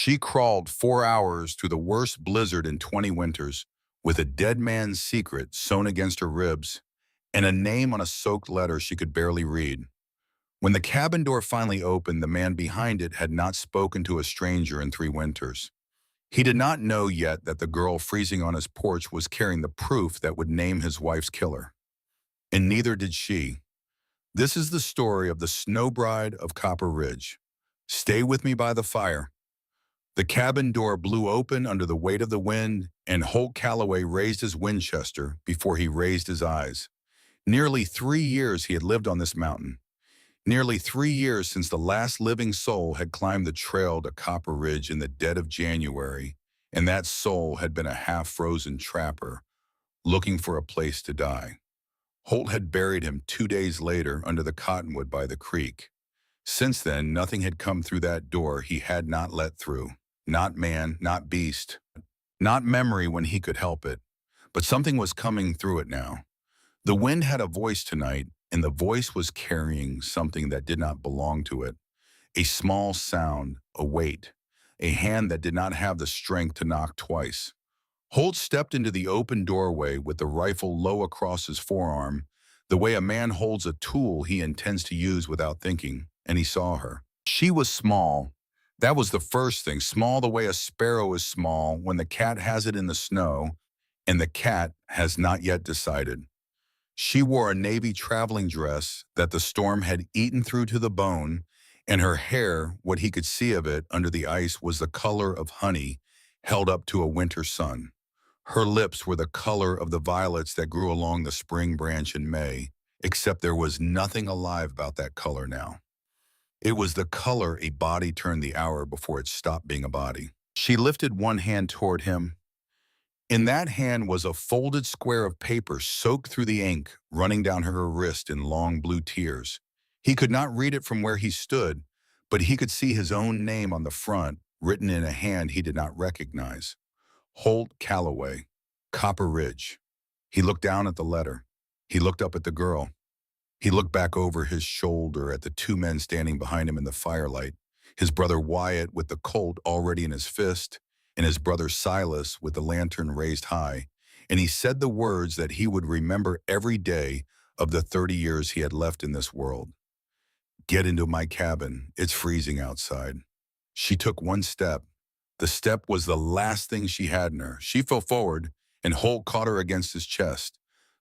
She crawled 4 hours through the worst blizzard in 20 winters with a dead man's secret sewn against her ribs and a name on a soaked letter she could barely read. When the cabin door finally opened, the man behind it had not spoken to a stranger in 3 winters. He did not know yet that the girl freezing on his porch was carrying the proof that would name his wife's killer. And neither did she. This is the story of the Snow Bride of Copper Ridge. Stay with me by the fire. The cabin door blew open under the weight of the wind, and Holt Calloway raised his Winchester before he raised his eyes. Nearly 3 years he had lived on this mountain. Nearly 3 years since the last living soul had climbed the trail to Copper Ridge in the dead of January, and that soul had been a half-frozen trapper looking for a place to die. Holt had buried him 2 days later under the cottonwood by the creek. Since then, nothing had come through that door he had not let through. Not man, not beast, not memory when he could help it. But something was coming through it now. The wind had a voice tonight, and the voice was carrying something that did not belong to it. A small sound, a weight, a hand that did not have the strength to knock twice. Holt stepped into the open doorway with the rifle low across his forearm, the way a man holds a tool he intends to use without thinking, and he saw her. She was small. That was the first thing, small the way a sparrow is small when the cat has it in the snow, and the cat has not yet decided. She wore a navy traveling dress that the storm had eaten through to the bone, and her hair, what he could see of it under the ice, was the color of honey held up to a winter sun. Her lips were the color of the violets that grew along the spring branch in May, except there was nothing alive about that color now. It was the color a body turned the hour before it stopped being a body. She lifted one hand toward him. In that hand was a folded square of paper soaked through the ink running down her wrist in long blue tears. He could not read it from where he stood, but he could see his own name on the front, written in a hand he did not recognize. Holt Calloway, Copper Ridge. He looked down at the letter. He looked up at the girl. He looked back over his shoulder at the 2 men standing behind him in the firelight, his brother Wyatt with the Colt already in his fist, and his brother Silas with the lantern raised high, and he said the words that he would remember every day of the 30 years he had left in this world. Get into my cabin. It's freezing outside. She took one step. The step was the last thing she had in her. She fell forward, and Holt caught her against his chest,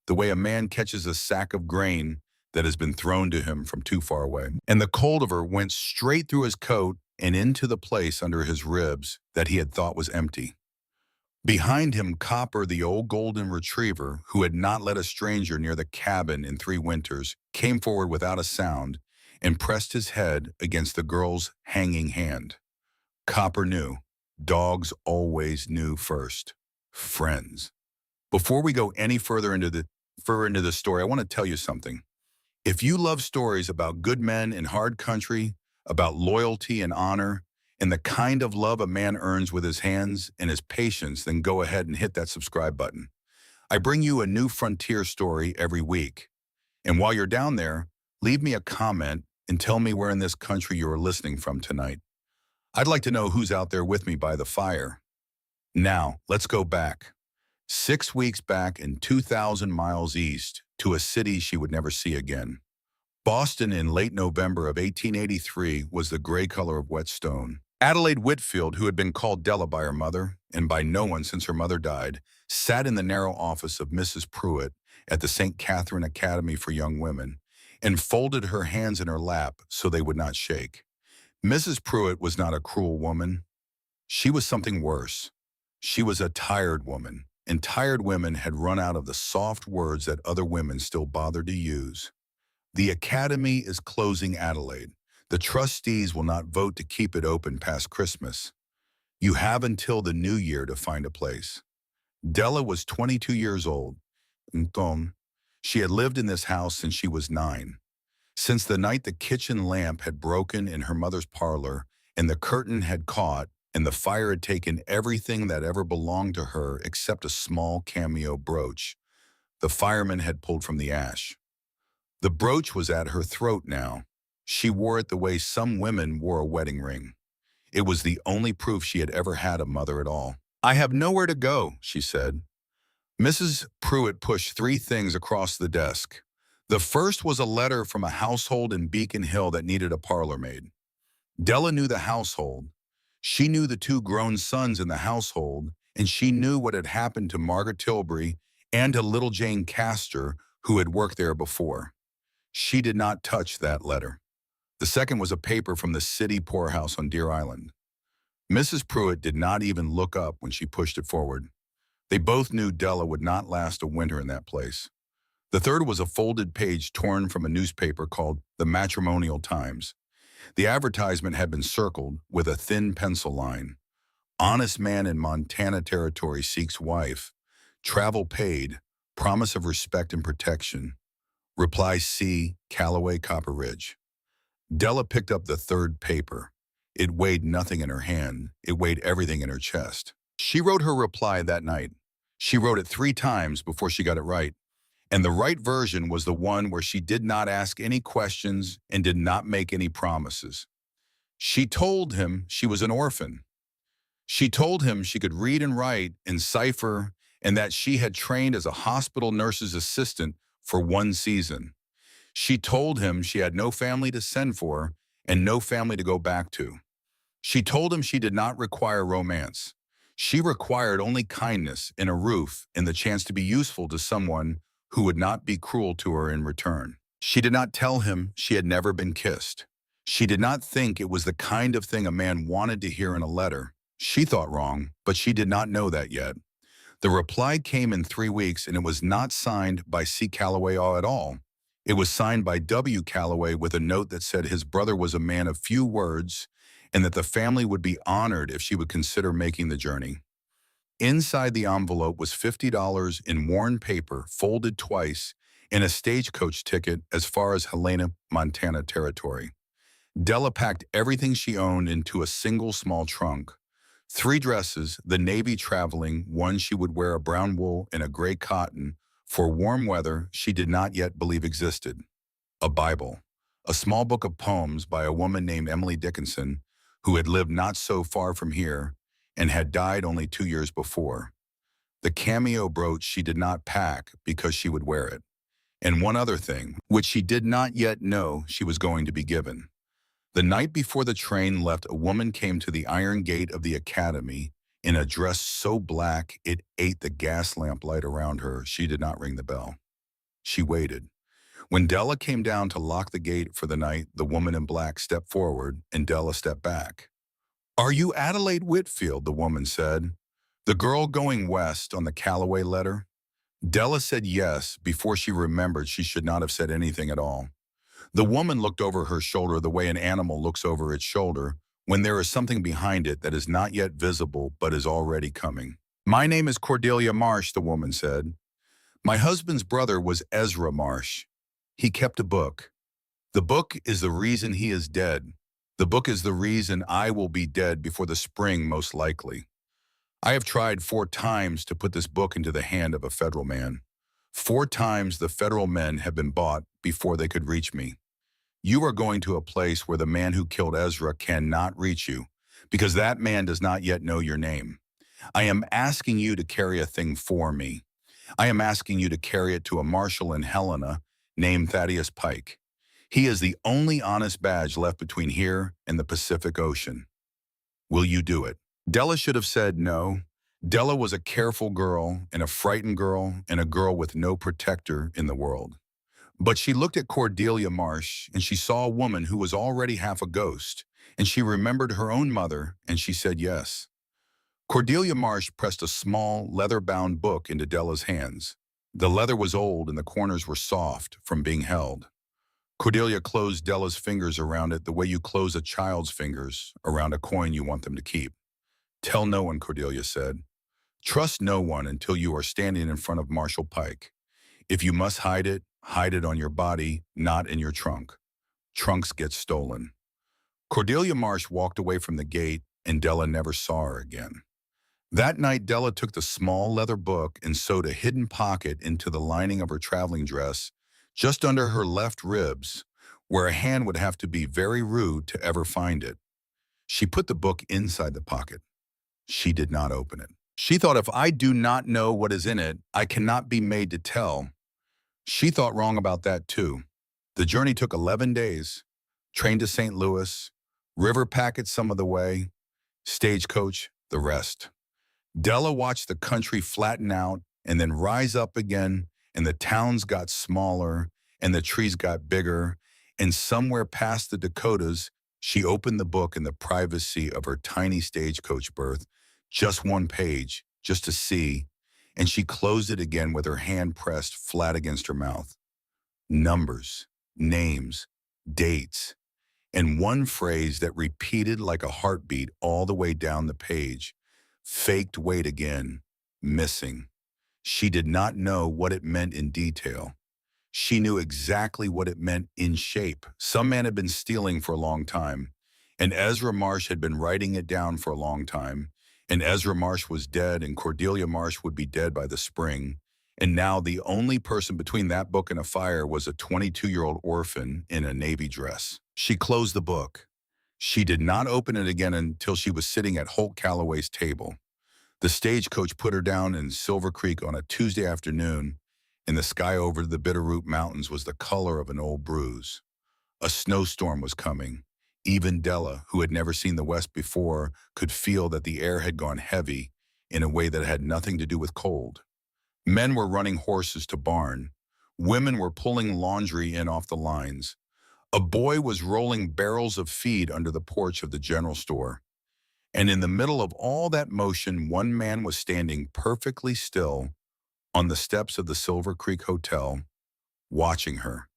the way a man catches a sack of grain that has been thrown to him from too far away. And the cold of her went straight through his coat and into the place under his ribs that he had thought was empty. Behind him, Copper, the old golden retriever, who had not let a stranger near the cabin in 3 winters, came forward without a sound and pressed his head against the girl's hanging hand. Copper knew. Dogs always knew first. Friends. Before we go any further into the story, I want to tell you something. If you love stories about good men in hard country, about loyalty and honor, and the kind of love a man earns with his hands and his patience, then go ahead and hit that subscribe button. I bring you a new frontier story every week. And while you're down there, leave me a comment and tell me where in this country you are listening from tonight. I'd like to know who's out there with me by the fire. Now, let's go back. 6 weeks back and 2,000 miles east to a city she would never see again. Boston in late November of 1883 was the gray color of wet stone. Adelaide Whitfield, who had been called Della by her mother, and by no one since her mother died, sat in the narrow office of Mrs. Pruitt at the St. Catherine Academy for Young Women, and folded her hands in her lap so they would not shake. Mrs. Pruitt was not a cruel woman. She was something worse. She was a tired woman, and tired women had run out of the soft words that other women still bothered to use. The Academy is closing, Adelaide. The trustees will not vote to keep it open past Christmas. You have until the new year to find a place. Della was 22 years old. She had lived in this house since she was 9. Since the night the kitchen lamp had broken in her mother's parlor and the curtain had caught and the fire had taken everything that ever belonged to her except a small cameo brooch the fireman had pulled from the ash. The brooch was at her throat now. She wore it the way some women wore a wedding ring. It was the only proof she had ever had a mother at all. "I have nowhere to go," she said. Mrs. Pruitt pushed three things across the desk. The first was a letter from a household in Beacon Hill that needed a parlor maid. Della knew the household. She knew the two grown sons in the household, and she knew what had happened to Margaret Tilbury and to little Jane Castor, who had worked there before. She did not touch that letter. The second was a paper from the city poorhouse on Deer Island. Mrs. Pruitt did not even look up when she pushed it forward. They both knew Della would not last a winter in that place. The third was a folded page torn from a newspaper called the Matrimonial Times. The advertisement had been circled with a thin pencil line. "Honest man in Montana Territory seeks wife. Travel paid. Promise of respect and protection. Reply C. Callaway, Copper Ridge." Della picked up the third paper. It weighed nothing in her hand. It weighed everything in her chest. She wrote her reply that night. She wrote it 3 times before she got it right. And the right version was the one where she did not ask any questions and did not make any promises. She told him she was an orphan. She told him she could read and write and cipher and that she had trained as a hospital nurse's assistant for 1 season. She told him she had no family to send for and no family to go back to. She told him she did not require romance. She required only kindness and a roof and the chance to be useful to someone who would not be cruel to her in return. She did not tell him she had never been kissed. She did not think it was the kind of thing a man wanted to hear in a letter. She thought wrong, but she did not know that yet. The reply came in 3 weeks, and it was not signed by C. Callaway at all. It was signed by W. Callaway with a note that said his brother was a man of few words and that the family would be honored if she would consider making the journey. Inside the envelope was $50 in worn paper, folded twice, and a stagecoach ticket as far as Helena, Montana Territory. Della packed everything she owned into a single small trunk. 3 dresses, the navy traveling, one she would wear a brown wool and a gray cotton for warm weather she did not yet believe existed. A Bible, a small book of poems by a woman named Emily Dickinson, who had lived not so far from here and had died only 2 years before. The cameo brooch she did not pack because she would wear it. And one other thing, which she did not yet know she was going to be given. The night before the train left, a woman came to the iron gate of the academy in a dress so black it ate the gas lamp light around her. She did not ring the bell. She waited. When Della came down to lock the gate for the night, the woman in black stepped forward and Della stepped back. "Are you Adelaide Whitfield?" the woman said. "The girl going west on the Callaway letter?" Della said yes before she remembered she should not have said anything at all. The woman looked over her shoulder the way an animal looks over its shoulder when there is something behind it that is not yet visible but is already coming. "My name is Cordelia Marsh," the woman said. "My husband's brother was Ezra Marsh. He kept a book. The book is the reason he is dead. The book is the reason I will be dead before the spring, most likely. I have tried 4 times to put this book into the hand of a federal man. 4 times the federal men have been bought before they could reach me. You are going to a place where the man who killed Ezra cannot reach you, because that man does not yet know your name. I am asking you to carry a thing for me. I am asking you to carry it to a marshal in Helena named Thaddeus Pike. He is the only honest badge left between here and the Pacific Ocean. Will you do it?" Della should have said no. Della was a careful girl and a frightened girl and a girl with no protector in the world. But she looked at Cordelia Marsh and she saw a woman who was already half a ghost, and she remembered her own mother and she said yes. Cordelia Marsh pressed a small, leather-bound book into Della's hands. The leather was old and the corners were soft from being held. Cordelia closed Della's fingers around it the way you close a child's fingers around a coin you want them to keep. "Tell no one," Cordelia said. "Trust no one until you are standing in front of Marshal Pike. If you must hide it on your body, not in your trunk. Trunks get stolen." Cordelia Marsh walked away from the gate, and Della never saw her again. That night, Della took the small leather book and sewed a hidden pocket into the lining of her traveling dress, just under her left ribs, where a hand would have to be very rude to ever find it. She put the book inside the pocket. She did not open it. She thought, if I do not know what is in it, I cannot be made to tell. She thought wrong about that too. The journey took 11 days. Train to St. Louis, river packet some of the way, stagecoach the rest. Della watched the country flatten out and then rise up again, and the towns got smaller and the trees got bigger, and somewhere past the Dakotas, she opened the book in the privacy of her tiny stagecoach berth, just one page, just to see, and she closed it again with her hand pressed flat against her mouth. Numbers, names, dates, and one phrase that repeated like a heartbeat all the way down the page. Faked wait again, missing. She did not know what it meant in detail. She knew exactly what it meant in shape. Some man had been stealing for a long time, and Ezra Marsh had been writing it down for a long time, and Ezra Marsh was dead, and Cordelia Marsh would be dead by the spring, and now the only person between that book and a fire was a 22-year-old orphan in a navy dress. She closed the book. She did not open it again until she was sitting at Holt Calloway's table. The stagecoach put her down in Silver Creek on a Tuesday afternoon, and the sky over the Bitterroot Mountains was the color of an old bruise. A snowstorm was coming. Even Della, who had never seen the West before, could feel that the air had gone heavy in a way that had nothing to do with cold. Men were running horses to barn. Women were pulling laundry in off the lines. A boy was rolling barrels of feed under the porch of the general store. And in the middle of all that motion, one man was standing perfectly still on the steps of the Silver Creek Hotel, watching her.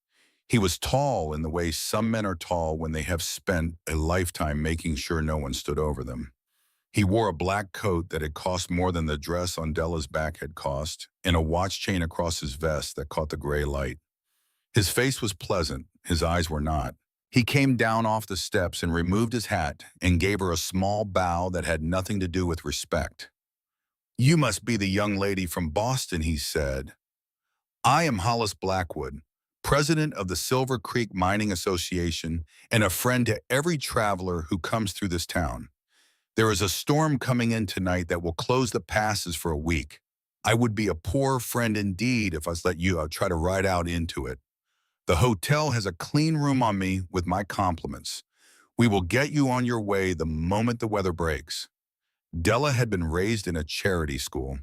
He was tall in the way some men are tall when they have spent a lifetime making sure no one stood over them. He wore a black coat that had cost more than the dress on Della's back had cost, and a watch chain across his vest that caught the gray light. His face was pleasant, his eyes were not. He came down off the steps and removed his hat and gave her a small bow that had nothing to do with respect. "You must be the young lady from Boston," he said. "I am Hollis Blackwood, president of the Silver Creek Mining Association and a friend to every traveler who comes through this town. There is a storm coming in tonight that will close the passes for a week. I would be a poor friend indeed if I let you try to ride out into it. The hotel has a clean room on me with my compliments. We will get you on your way the moment the weather breaks." Della had been raised in a charity school.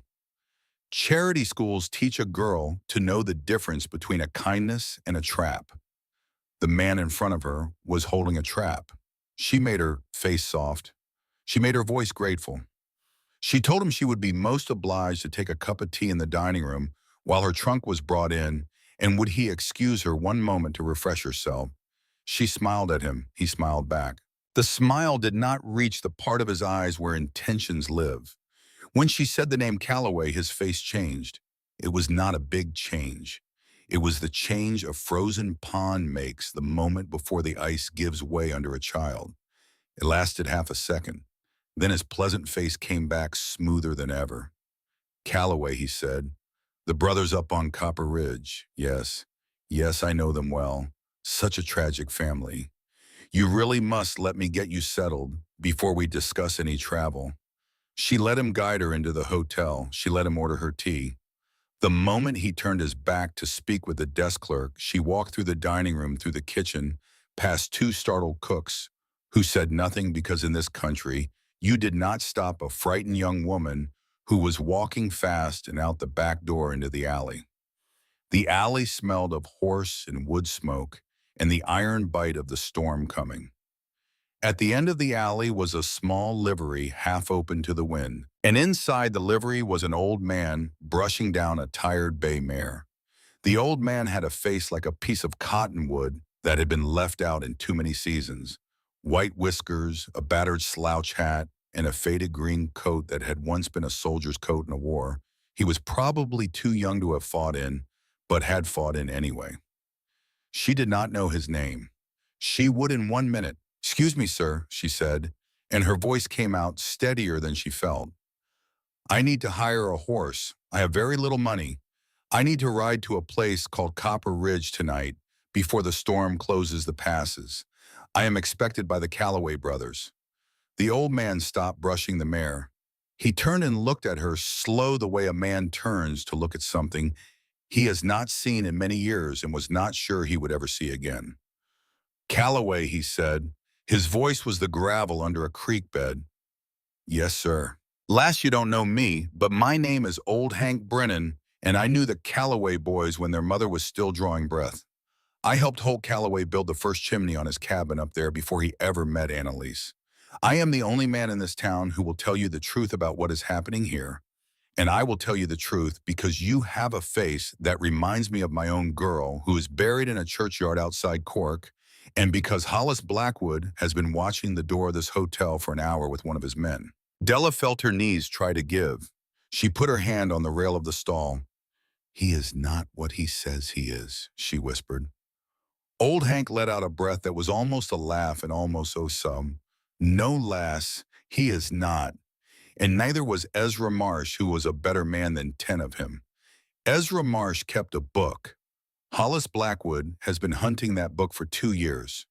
Charity schools teach a girl to know the difference between a kindness and a trap. The man in front of her was holding a trap. She made her face soft. She made her voice grateful. She told him she would be most obliged to take a cup of tea in the dining room while her trunk was brought in, and would he excuse her one moment to refresh herself. She smiled at him. He smiled back. The smile did not reach the part of his eyes where intentions live. When she said the name Calloway, his face changed. It was not a big change. It was the change a frozen pond makes the moment before the ice gives way under a child. It lasted half a second. Then his pleasant face came back smoother than ever. "Calloway," he said. "The brothers up on Copper Ridge. Yes. Yes, I know them well. Such a tragic family. You really must let me get you settled before we discuss any travel." She let him guide her into the hotel. She let him order her tea. The moment he turned his back to speak with the desk clerk, she walked through the dining room, through the kitchen, past two startled cooks, who said nothing because in this country, you did not stop a frightened young woman who was walking fast and out the back door into the alley. The alley smelled of horse and wood smoke and the iron bite of the storm coming. At the end of the alley was a small livery half open to the wind, and inside the livery was an old man brushing down a tired bay mare. The old man had a face like a piece of cottonwood that had been left out in too many seasons. White whiskers, a battered slouch hat, and a faded green coat that had once been a soldier's coat in a war. He was probably too young to have fought in, but had fought in anyway. She did not know his name. She would in 1 minute. "Excuse me, sir," she said, and her voice came out steadier than she felt. "I need to hire a horse. I have very little money. I need to ride to a place called Copper Ridge tonight before the storm closes the passes. I am expected by the Calloway brothers." The old man stopped brushing the mare. He turned and looked at her slow the way a man turns to look at something he has not seen in many years and was not sure he would ever see again. Calloway, he said. His voice was the gravel under a creek bed. Yes, sir. Last, you don't know me, but my name is Old Hank Brennan, and I knew the Calloway boys when their mother was still drawing breath. I helped Holt Calloway build the first chimney on his cabin up there before he ever met Annalise. I am the only man in this town who will tell you the truth about what is happening here, and I will tell you the truth because you have a face that reminds me of my own girl who is buried in a churchyard outside Cork, and because Hollis Blackwood has been watching the door of this hotel for an hour with one of his men. Della felt her knees try to give. She put her hand on the rail of the stall. He is not what he says he is, she whispered. Old Hank let out a breath that was almost a laugh and almost oh some. No, lass, he is not. And neither was Ezra Marsh, who was a better man than 10 of him. Ezra Marsh kept a book. Hollis Blackwood has been hunting that book for 2 years.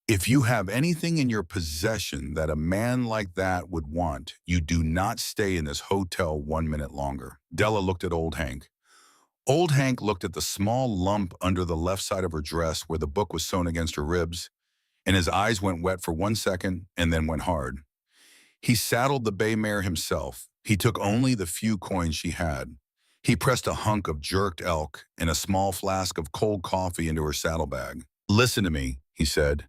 If you have anything in your possession that a man like that would want, you do not stay in this hotel 1 minute longer. Della looked at Old Hank. Old Hank looked at the small lump under the left side of her dress where the book was sewn against her ribs, and his eyes went wet for 1 second and then went hard. He saddled the bay mare himself. He took only the few coins she had. He pressed a hunk of jerked elk and a small flask of cold coffee into her saddlebag. Listen to me, he said.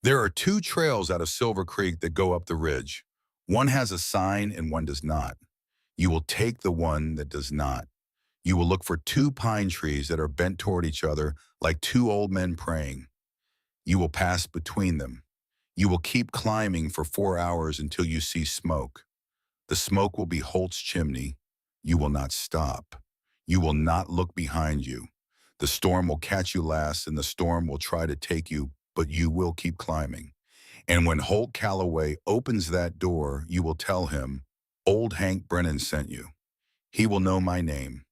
There are 2 trails out of Silver Creek that go up the ridge. One has a sign and one does not. You will take the one that does not. You will look for 2 pine trees that are bent toward each other like 2 old men praying. You will pass between them. You will keep climbing for 4 hours until you see smoke. The smoke will be Holt's chimney. You will not stop. You will not look behind you. The storm will catch you last, and the storm will try to take you, but you will keep climbing. And when Holt Calloway opens that door, you will tell him, Old Hank Brennan sent you. He will know my name.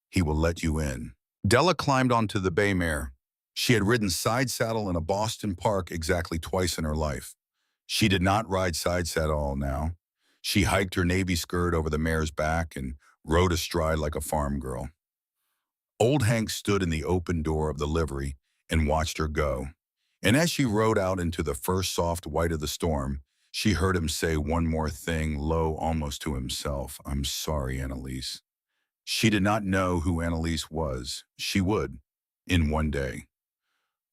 He will let you in. Della climbed onto the bay mare. She had ridden side saddle in a Boston park exactly twice in her life. She did not ride side saddle now. She hiked her navy skirt over the mare's back and rode astride like a farm girl. Old Hank stood in the open door of the livery and watched her go. And as she rode out into the first soft white of the storm, she heard him say one more thing, low almost to himself. I'm sorry, Annalise. She did not know who Annalise was. She would, in one day.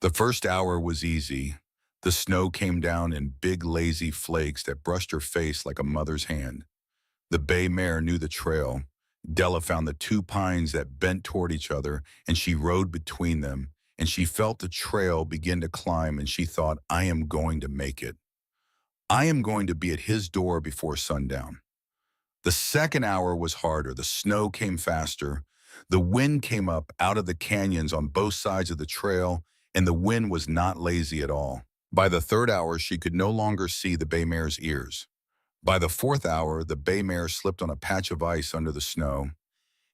The first hour was easy. The snow came down in big lazy flakes that brushed her face like a mother's hand. The bay mare knew the trail. Della found the 2 pines that bent toward each other, and she rode between them, and she felt the trail begin to climb, and she thought, I am going to make it. I am going to be at his door before sundown. The second hour was harder. The snow came faster. The wind came up out of the canyons on both sides of the trail, and the wind was not lazy at all. By the third hour, she could no longer see the bay mare's ears. By the fourth hour, the bay mare slipped on a patch of ice under the snow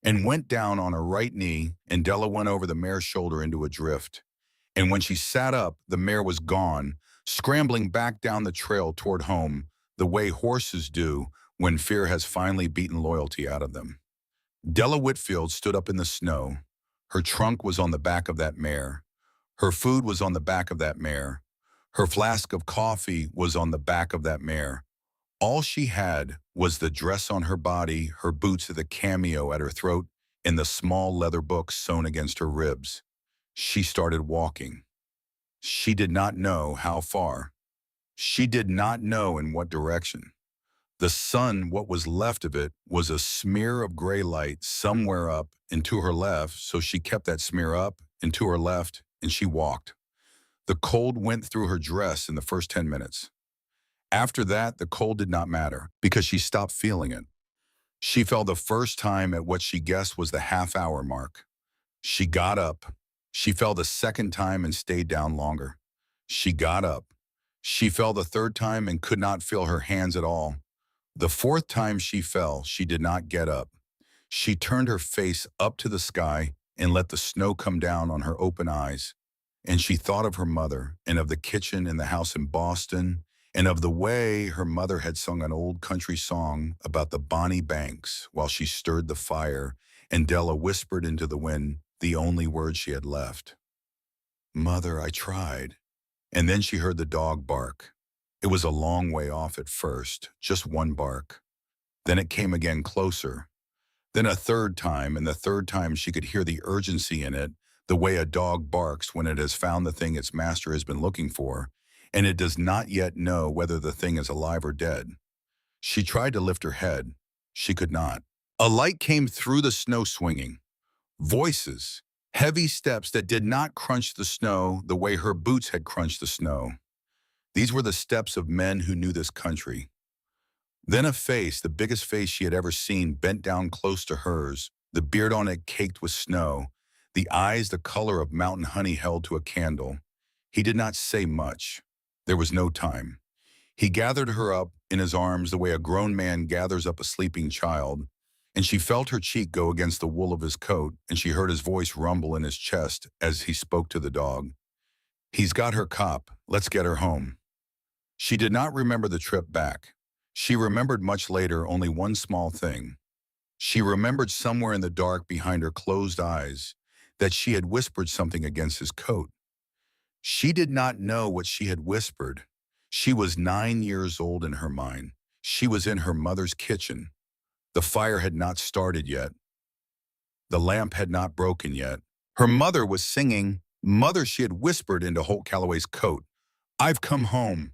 and went down on her right knee, and Della went over the mare's shoulder into a drift. And when she sat up, the mare was gone, scrambling back down the trail toward home, the way horses do when fear has finally beaten loyalty out of them. Della Whitfield stood up in the snow. Her trunk was on the back of that mare. Her food was on the back of that mare. Her flask of coffee was on the back of that mare. All she had was the dress on her body, her boots with a cameo at her throat, and the small leather book sewn against her ribs. She started walking. She did not know how far. She did not know in what direction. The sun, what was left of it, was a smear of gray light somewhere up and to her left, so she kept that smear up and to her left, and she walked. The cold went through her dress in the first 10 minutes. After that, the cold did not matter because she stopped feeling it. She fell the first time at what she guessed was the half-hour mark. She got up. She fell the second time and stayed down longer. She got up. She fell the third time and could not feel her hands at all. The fourth time she fell, she did not get up. She turned her face up to the sky and let the snow come down on her open eyes. And she thought of her mother and of the kitchen in the house in Boston and of the way her mother had sung an old country song about the bonny banks while she stirred the fire, and Della whispered into the wind the only word she had left. "Mother, I tried." And then she heard the dog bark. It was a long way off at first, just one bark. Then it came again closer. Then a third time, and the third time she could hear the urgency in it, the way a dog barks when it has found the thing its master has been looking for, and it does not yet know whether the thing is alive or dead. She tried to lift her head. She could not. A light came through the snow swinging. Voices. Heavy steps that did not crunch the snow the way her boots had crunched the snow. These were the steps of men who knew this country. Then a face, the biggest face she had ever seen, bent down close to hers, the beard on it caked with snow, the eyes the color of mountain honey held to a candle. He did not say much. There was no time. He gathered her up in his arms the way a grown man gathers up a sleeping child, and she felt her cheek go against the wool of his coat, and she heard his voice rumble in his chest as he spoke to the dog. "He's got her cop. Let's get her home." She did not remember the trip back. She remembered much later only one small thing. She remembered somewhere in the dark behind her closed eyes that she had whispered something against his coat. She did not know what she had whispered. She was 9 years old in her mind. She was in her mother's kitchen. The fire had not started yet. The lamp had not broken yet. Her mother was singing. Mother, she had whispered into Holt Calloway's coat. "I've come home."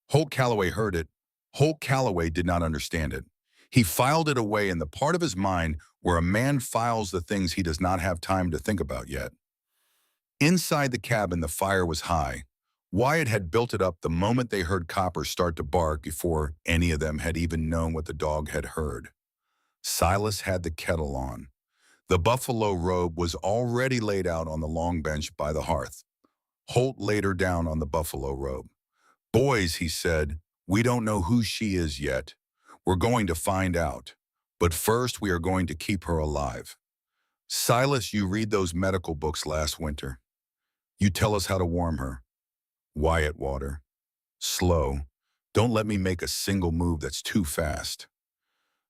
Holt Calloway heard it. Holt Calloway did not understand it. He filed it away in the part of his mind where a man files the things he does not have time to think about yet. Inside the cabin, the fire was high. Wyatt had built it up the moment they heard Copper start to bark before any of them had even known what the dog had heard. Silas had the kettle on. The buffalo robe was already laid out on the long bench by the hearth. Holt laid her down on the buffalo robe. "Boys," he said, "we don't know who she is yet. We're going to find out. But first we are going to keep her alive. Silas, you read those medical books last winter. You tell us how to warm her." Wyatt Water. "Slow. Don't let me make a single move that's too fast."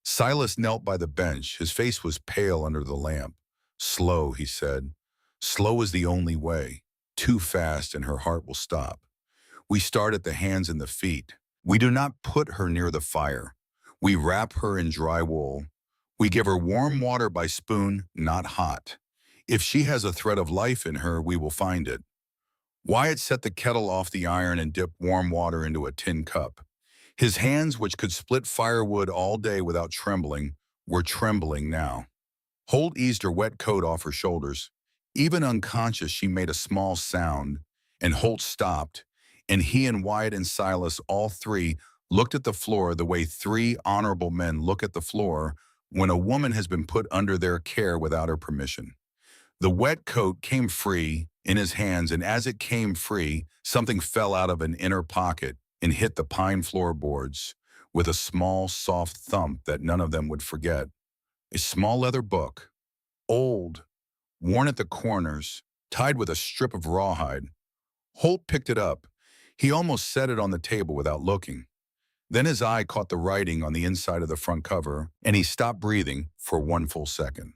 Silas knelt by the bench. His face was pale under the lamp. "Slow," he said. "Slow is the only way. Too fast and her heart will stop. We start at the hands and the feet. We do not put her near the fire. We wrap her in dry wool. We give her warm water by spoon, not hot. If she has a thread of life in her, we will find it." Wyatt set the kettle off the iron and dipped warm water into a tin cup. His hands, which could split firewood all day without trembling, were trembling now. Holt eased her wet coat off her shoulders. Even unconscious, she made a small sound, and Holt stopped, and he and Wyatt and Silas, all three, looked at the floor the way three honorable men look at the floor when a woman has been put under their care without her permission. The wet coat came free in his hands, and as it came free, something fell out of an inner pocket and hit the pine floorboards with a small, soft thump that none of them would forget. A small leather book, old, worn at the corners, tied with a strip of rawhide. Holt picked it up. He almost set it on the table without looking. Then his eye caught the writing on the inside of the front cover, and he stopped breathing for one full second.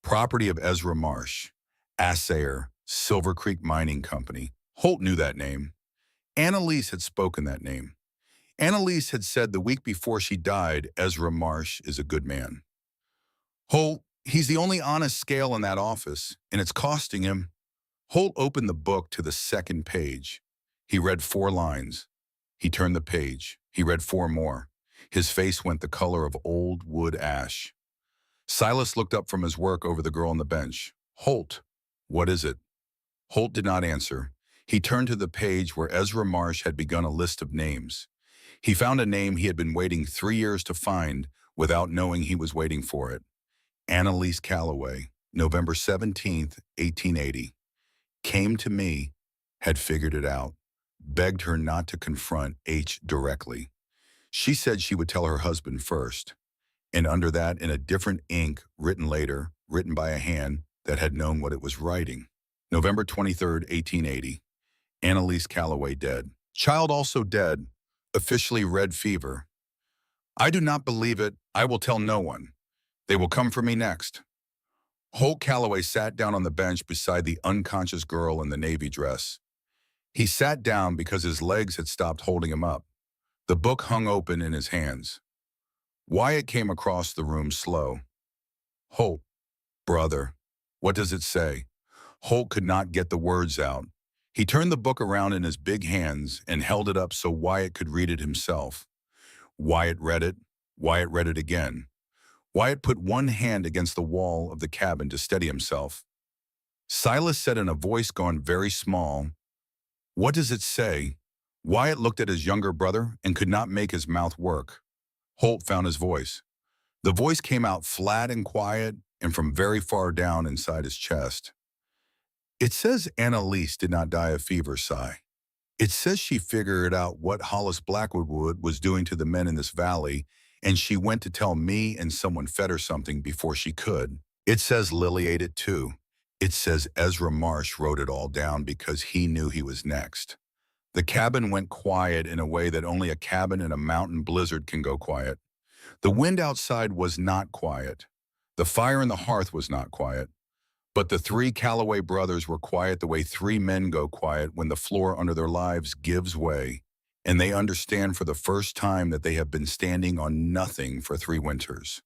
"Property of Ezra Marsh, Assayer, Silver Creek Mining Company." Holt knew that name. Annalise had spoken that name. Annalise had said the week before she died, "Ezra Marsh is a good man." "Holt, he's the only honest scale in that office, and it's costing him." Holt opened the book to the second page. He read 4 lines. He turned the page. He read 4 more. His face went the color of old wood ash. Silas looked up from his work over the girl on the bench. "Holt, what is it?" Holt did not answer. He turned to the page where Ezra Marsh had begun a list of names. He found a name he had been waiting 3 years to find without knowing he was waiting for it. Annalise Calloway, November 17th, 1880. Came to me, had figured it out, begged her not to confront H directly. She said she would tell her husband first. And under that, in a different ink, written later, written by a hand that had known what it was writing. November 23rd, 1880. Annalise Calloway dead. Child also dead. officially red fever. I do not believe it. I will tell no one. They will come for me next. Holt Calloway sat down on the bench beside the unconscious girl in the navy dress. He sat down because his legs had stopped holding him up. The book hung open in his hands. Wyatt came across the room slow. Holt, brother, what does it say? Holt could not get the words out. He turned the book around in his big hands and held it up so Wyatt could read it himself. Wyatt read it. Wyatt read it again. Wyatt put one hand against the wall of the cabin to steady himself. Silas said in a voice gone very small, "What does it say?" Wyatt looked at his younger brother and could not make his mouth work. Holt found his voice. The voice came out flat and quiet and from very far down inside his chest. It says Annalise did not die of fever, Cy. It says she figured out what Hollis Blackwood was doing to the men in this valley, and she went to tell me and someone fed her something before she could. It says Lily ate it too. It says Ezra Marsh wrote it all down because he knew he was next. The cabin went quiet in a way that only a cabin in a mountain blizzard can go quiet. The wind outside was not quiet. The fire in the hearth was not quiet. But the three Calloway brothers were quiet the way three men go quiet when the floor under their lives gives way, and they understand for the first time that they have been standing on nothing for 3 winters.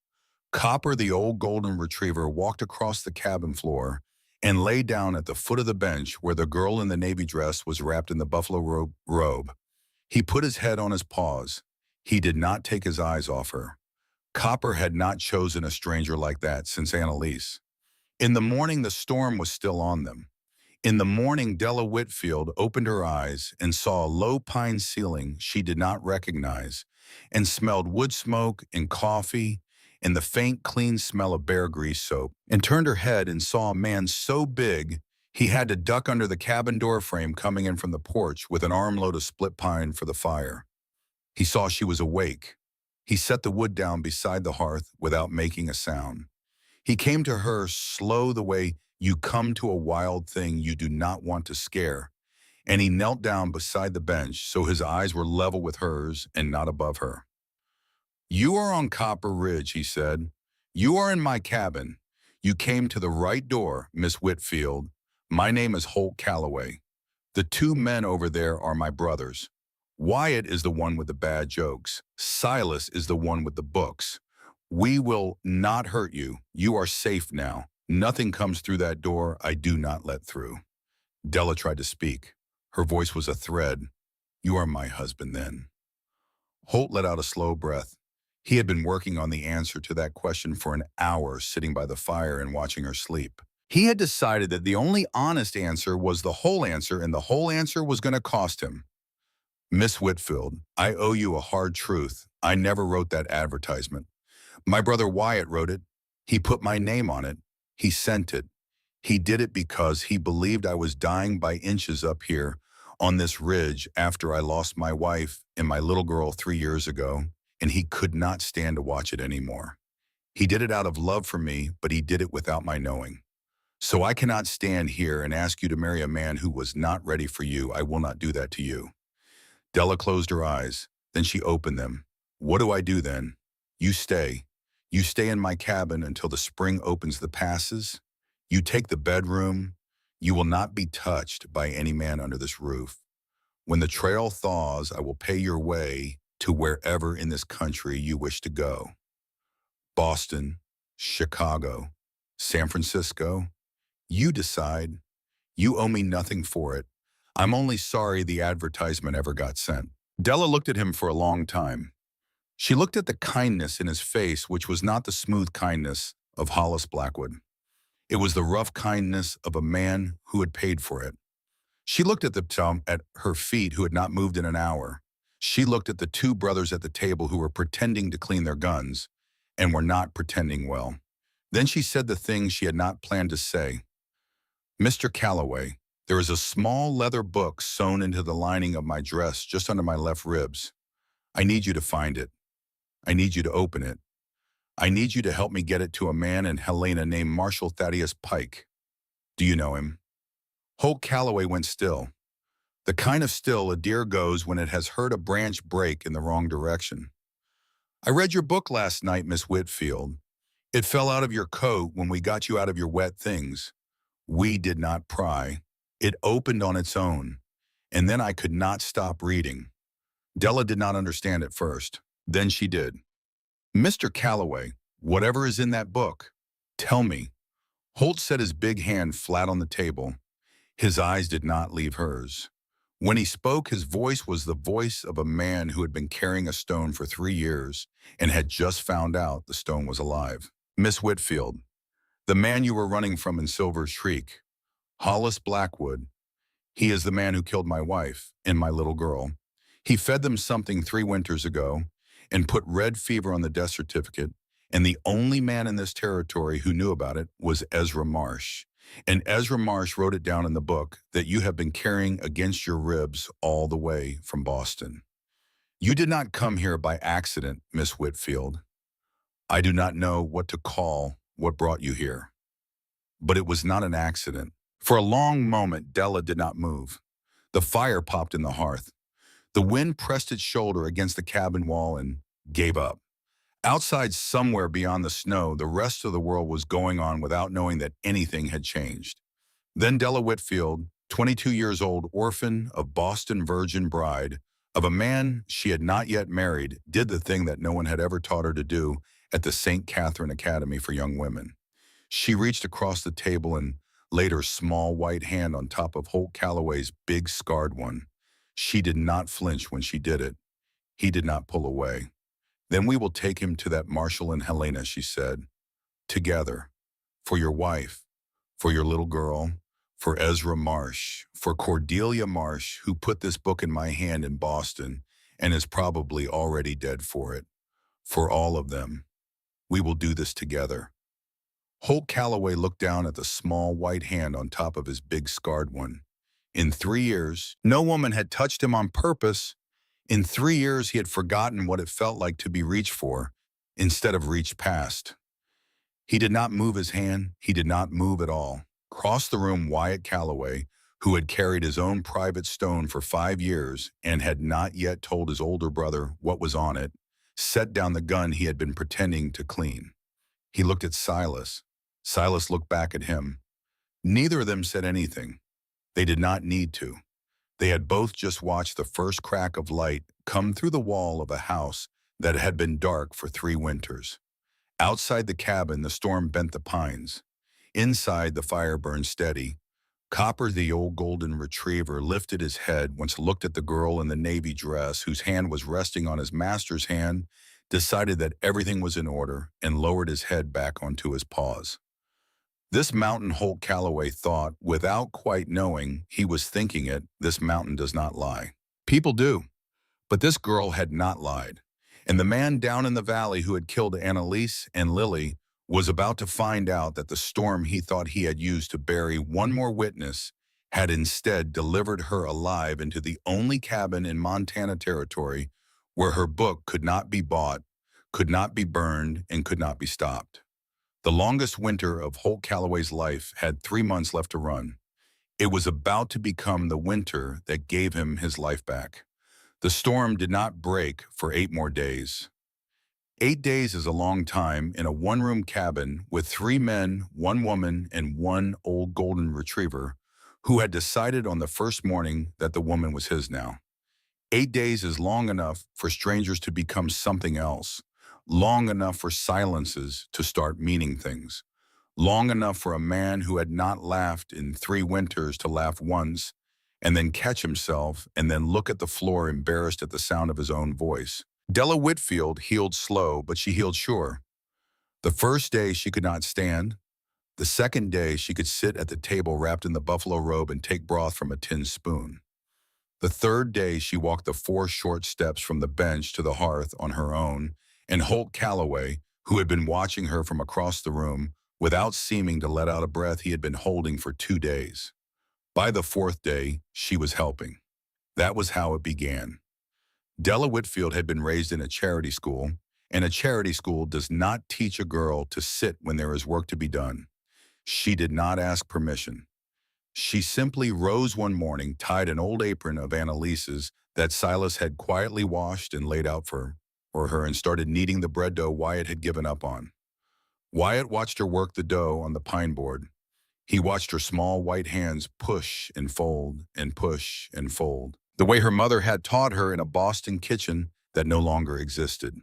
Copper, the old golden retriever, walked across the cabin floor and lay down at the foot of the bench where the girl in the navy dress was wrapped in the buffalo robe. He put his head on his paws. He did not take his eyes off her. Copper had not chosen a stranger like that since Annalise. In the morning, the storm was still on them. In the morning, Della Whitfield opened her eyes and saw a low pine ceiling she did not recognize and smelled wood smoke and coffee and the faint, clean smell of bear grease soap, and turned her head and saw a man so big he had to duck under the cabin door frame coming in from the porch with an armload of split pine for the fire. He saw she was awake. He set the wood down beside the hearth without making a sound. He came to her slow the way you come to a wild thing you do not want to scare, and he knelt down beside the bench so his eyes were level with hers and not above her. "You are on Copper Ridge," he said. "You are in my cabin. You came to the right door, Miss Whitfield. My name is Holt Calloway. The 2 men over there are my brothers. Wyatt is the one with the bad jokes. Silas is the one with the books. We will not hurt you. You are safe now. Nothing comes through that door I do not let through." Della tried to speak. Her voice was a thread. "You are my husband then." Holt let out a slow breath. He had been working on the answer to that question for an hour, sitting by the fire and watching her sleep. He had decided that the only honest answer was the whole answer, and the whole answer was going to cost him. "Miss Whitfield, I owe you a hard truth. I never wrote that advertisement. My brother Wyatt wrote it. He put my name on it. He sent it. He did it because he believed I was dying by inches up here on this ridge after I lost my wife and my little girl 3 years ago, and he could not stand to watch it anymore. He did it out of love for me, but he did it without my knowing. So I cannot stand here and ask you to marry a man who was not ready for you. I will not do that to you." Della closed her eyes. Then she opened them. "What do I do then?" "You stay. You stay in my cabin until the spring opens the passes. You take the bedroom. You will not be touched by any man under this roof. When the trail thaws, I will pay your way to wherever in this country you wish to go. Boston, Chicago, San Francisco. You decide. You owe me nothing for it. I'm only sorry the advertisement ever got sent." Della looked at him for a long time. She looked at the kindness in his face, which was not the smooth kindness of Hollis Blackwood. It was the rough kindness of a man who had paid for it. She looked at the chum at her feet who had not moved in an hour. She looked at the 2 brothers at the table who were pretending to clean their guns and were not pretending well. Then she said the thing she had not planned to say. "Mr. Calloway, there is a small leather book sewn into the lining of my dress just under my left ribs. I need you to find it. I need you to open it. I need you to help me get it to a man in Helena named Marshall Thaddeus Pike. Do you know him?" Holt Calloway went still. The kind of still a deer goes when it has heard a branch break in the wrong direction. I read your book last night, Miss Whitfield. It fell out of your coat when we got you out of your wet things. We did not pry. It opened on its own, and then I could not stop reading. Della did not understand at first. Then she did. Mr. Calloway, whatever is in that book, tell me. Holt set his big hand flat on the table. His eyes did not leave hers. When he spoke, his voice was the voice of a man who had been carrying a stone for 3 years and had just found out the stone was alive. Miss Whitfield, the man you were running from in Silver Shriek, Hollis Blackwood, he is the man who killed my wife and my little girl. He fed them something 3 winters ago and put red fever on the death certificate, and the only man in this territory who knew about it was Ezra Marsh. And Ezra Marsh wrote it down in the book that you have been carrying against your ribs all the way from Boston. You did not come here by accident, Miss Whitfield. I do not know what to call what brought you here. But it was not an accident. For a long moment, Della did not move. The fire popped in the hearth. The wind pressed its shoulder against the cabin wall and gave up. Outside, somewhere beyond the snow, the rest of the world was going on without knowing that anything had changed. Then Della Whitfield, 22 years old, orphan of Boston virgin bride, of a man she had not yet married, did the thing that no one had ever taught her to do at the St. Catherine Academy for Young Women. She reached across the table and laid her small white hand on top of Holt Calloway's big scarred one. She did not flinch when she did it. He did not pull away. Then we will take him to that Marshall and Helena, she said. Together. For your wife. For your little girl. For Ezra Marsh. For Cordelia Marsh, who put this book in my hand in Boston and is probably already dead for it. For all of them. We will do this together. Holt Calloway looked down at the small white hand on top of his big scarred one. In 3 years, no woman had touched him on purpose. In 3 years, he had forgotten what it felt like to be reached for, instead of reached past. He did not move his hand. He did not move at all. Across the room, Wyatt Calloway, who had carried his own private stone for 5 years and had not yet told his older brother what was on it, set down the gun he had been pretending to clean. He looked at Silas. Silas looked back at him. Neither of them said anything. They did not need to. They had both just watched the first crack of light come through the wall of a house that had been dark for 3 winters. Outside the cabin, the storm bent the pines. Inside, the fire burned steady. Copper, the old golden retriever, lifted his head once looked at the girl in the navy dress whose hand was resting on his master's hand, decided that everything was in order, and lowered his head back onto his paws. This mountain, Holt Calloway thought, without quite knowing he was thinking it, this mountain does not lie. People do. But this girl had not lied. And the man down in the valley who had killed Annalise and Lily was about to find out that the storm he thought he had used to bury one more witness had instead delivered her alive into the only cabin in Montana Territory where her book could not be bought, could not be burned, and could not be stopped. The longest winter of Holt Calloway's life had 3 months left to run. It was about to become the winter that gave him his life back. The storm did not break for 8 more days. 8 days is a long time in a one-room cabin with 3 men, 1 woman, and 1 old golden retriever who had decided on the first morning that the woman was his now. 8 days is long enough for strangers to become something else. Long enough for silences to start meaning things. Long enough for a man who had not laughed in 3 winters to laugh once, and then catch himself, and then look at the floor embarrassed at the sound of his own voice. Della Whitfield healed slow, but she healed sure. The first day she could not stand. The second day she could sit at the table wrapped in the buffalo robe and take broth from a tin spoon. The third day she walked the 4 short steps from the bench to the hearth on her own, and Holt Calloway, who had been watching her from across the room, without seeming to let out a breath he had been holding for 2 days. By the 4th day, she was helping. That was how it began. Della Whitfield had been raised in a charity school, and a charity school does not teach a girl to sit when there is work to be done. She did not ask permission. She simply rose one morning, tied an old apron of Annalise's that Silas had quietly washed and laid out for her, and started kneading the bread dough Wyatt had given up on. Wyatt watched her work the dough on the pine board. He watched her small white hands push and fold and push and fold, the way her mother had taught her in a Boston kitchen that no longer existed.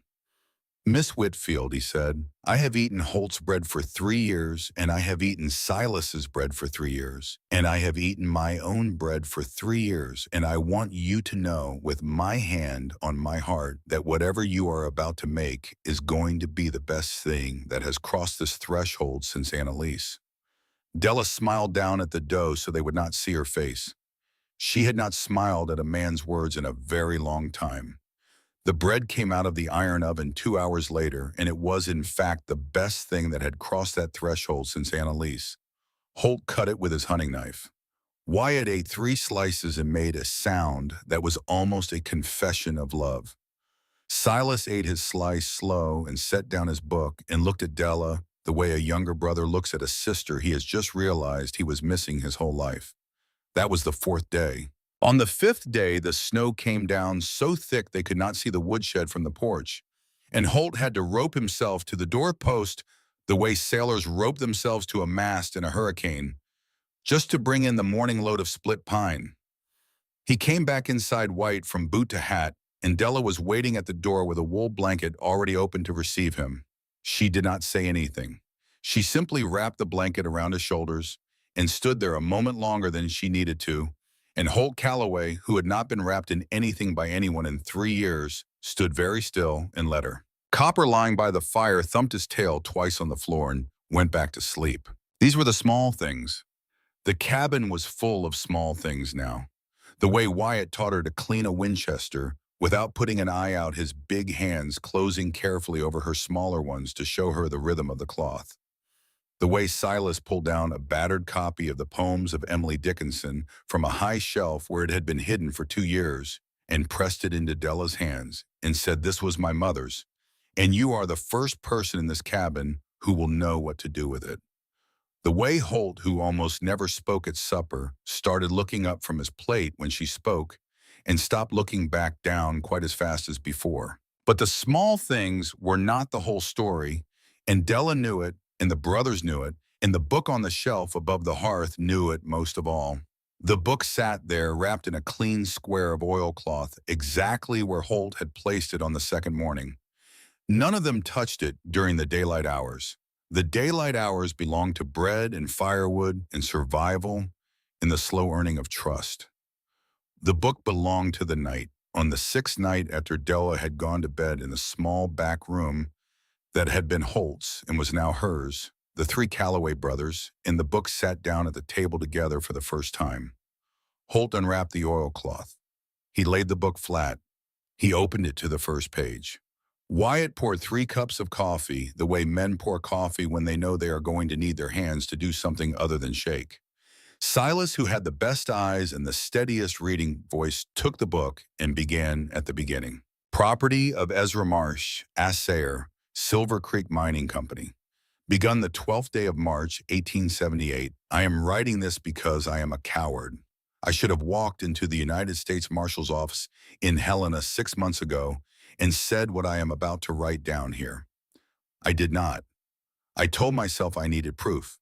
Miss Whitfield, he said, I have eaten Holt's bread for 3 years, and I have eaten Silas's bread for 3 years, and I have eaten my own bread for 3 years, and I want you to know with my hand on my heart that whatever you are about to make is going to be the best thing that has crossed this threshold since Annalise. Della smiled down at the dough so they would not see her face. She had not smiled at a man's words in a very long time. The bread came out of the iron oven 2 hours later, and it was in fact the best thing that had crossed that threshold since Annalise. Holt cut it with his hunting knife. Wyatt ate 3 slices and made a sound that was almost a confession of love. Silas ate his slice slow and set down his book and looked at Della the way a younger brother looks at a sister he has just realized he was missing his whole life. That was the 4th day. On the 5th day, the snow came down so thick they could not see the woodshed from the porch, and Holt had to rope himself to the doorpost the way sailors rope themselves to a mast in a hurricane, just to bring in the morning load of split pine. He came back inside white from boot to hat, and Della was waiting at the door with a wool blanket already open to receive him. She did not say anything. She simply wrapped the blanket around his shoulders and stood there a moment longer than she needed to, and Holt Calloway, who had not been wrapped in anything by anyone in 3 years, stood very still and let her. Copper, lying by the fire, thumped his tail twice on the floor and went back to sleep. These were the small things. The cabin was full of small things now. The way Wyatt taught her to clean a Winchester without putting an eye out, his big hands closing carefully over her smaller ones to show her the rhythm of the cloth. The way Silas pulled down a battered copy of the poems of Emily Dickinson from a high shelf where it had been hidden for 2 years and pressed it into Della's hands and said, "This was my mother's, and you are the first person in this cabin who will know what to do with it." The way Holt, who almost never spoke at supper, started looking up from his plate when she spoke and stopped looking back down quite as fast as before. But the small things were not the whole story, and Della knew it, and the brothers knew it, and the book on the shelf above the hearth knew it most of all. The book sat there wrapped in a clean square of oilcloth, exactly where Holt had placed it on the second morning. None of them touched it during the daylight hours. The daylight hours belonged to bread and firewood and survival and the slow earning of trust. The book belonged to the night. On the 6th night after Della had gone to bed in the small back room that had been Holt's and was now hers, the 3 Calloway brothers and the book sat down at the table together for the first time. Holt unwrapped the oilcloth. He laid the book flat. He opened it to the first page. Wyatt poured 3 cups of coffee, the way men pour coffee when they know they are going to need their hands to do something other than shake. Silas, who had the best eyes and the steadiest reading voice, took the book and began at the beginning. Property of Ezra Marsh, assayer, Silver Creek Mining Company. Begun the 12th day of March, 1878. I am writing this because I am a coward. I should have walked into the United States Marshal's office in Helena 6 months ago and said what I am about to write down here. I did not. I told myself I needed proof.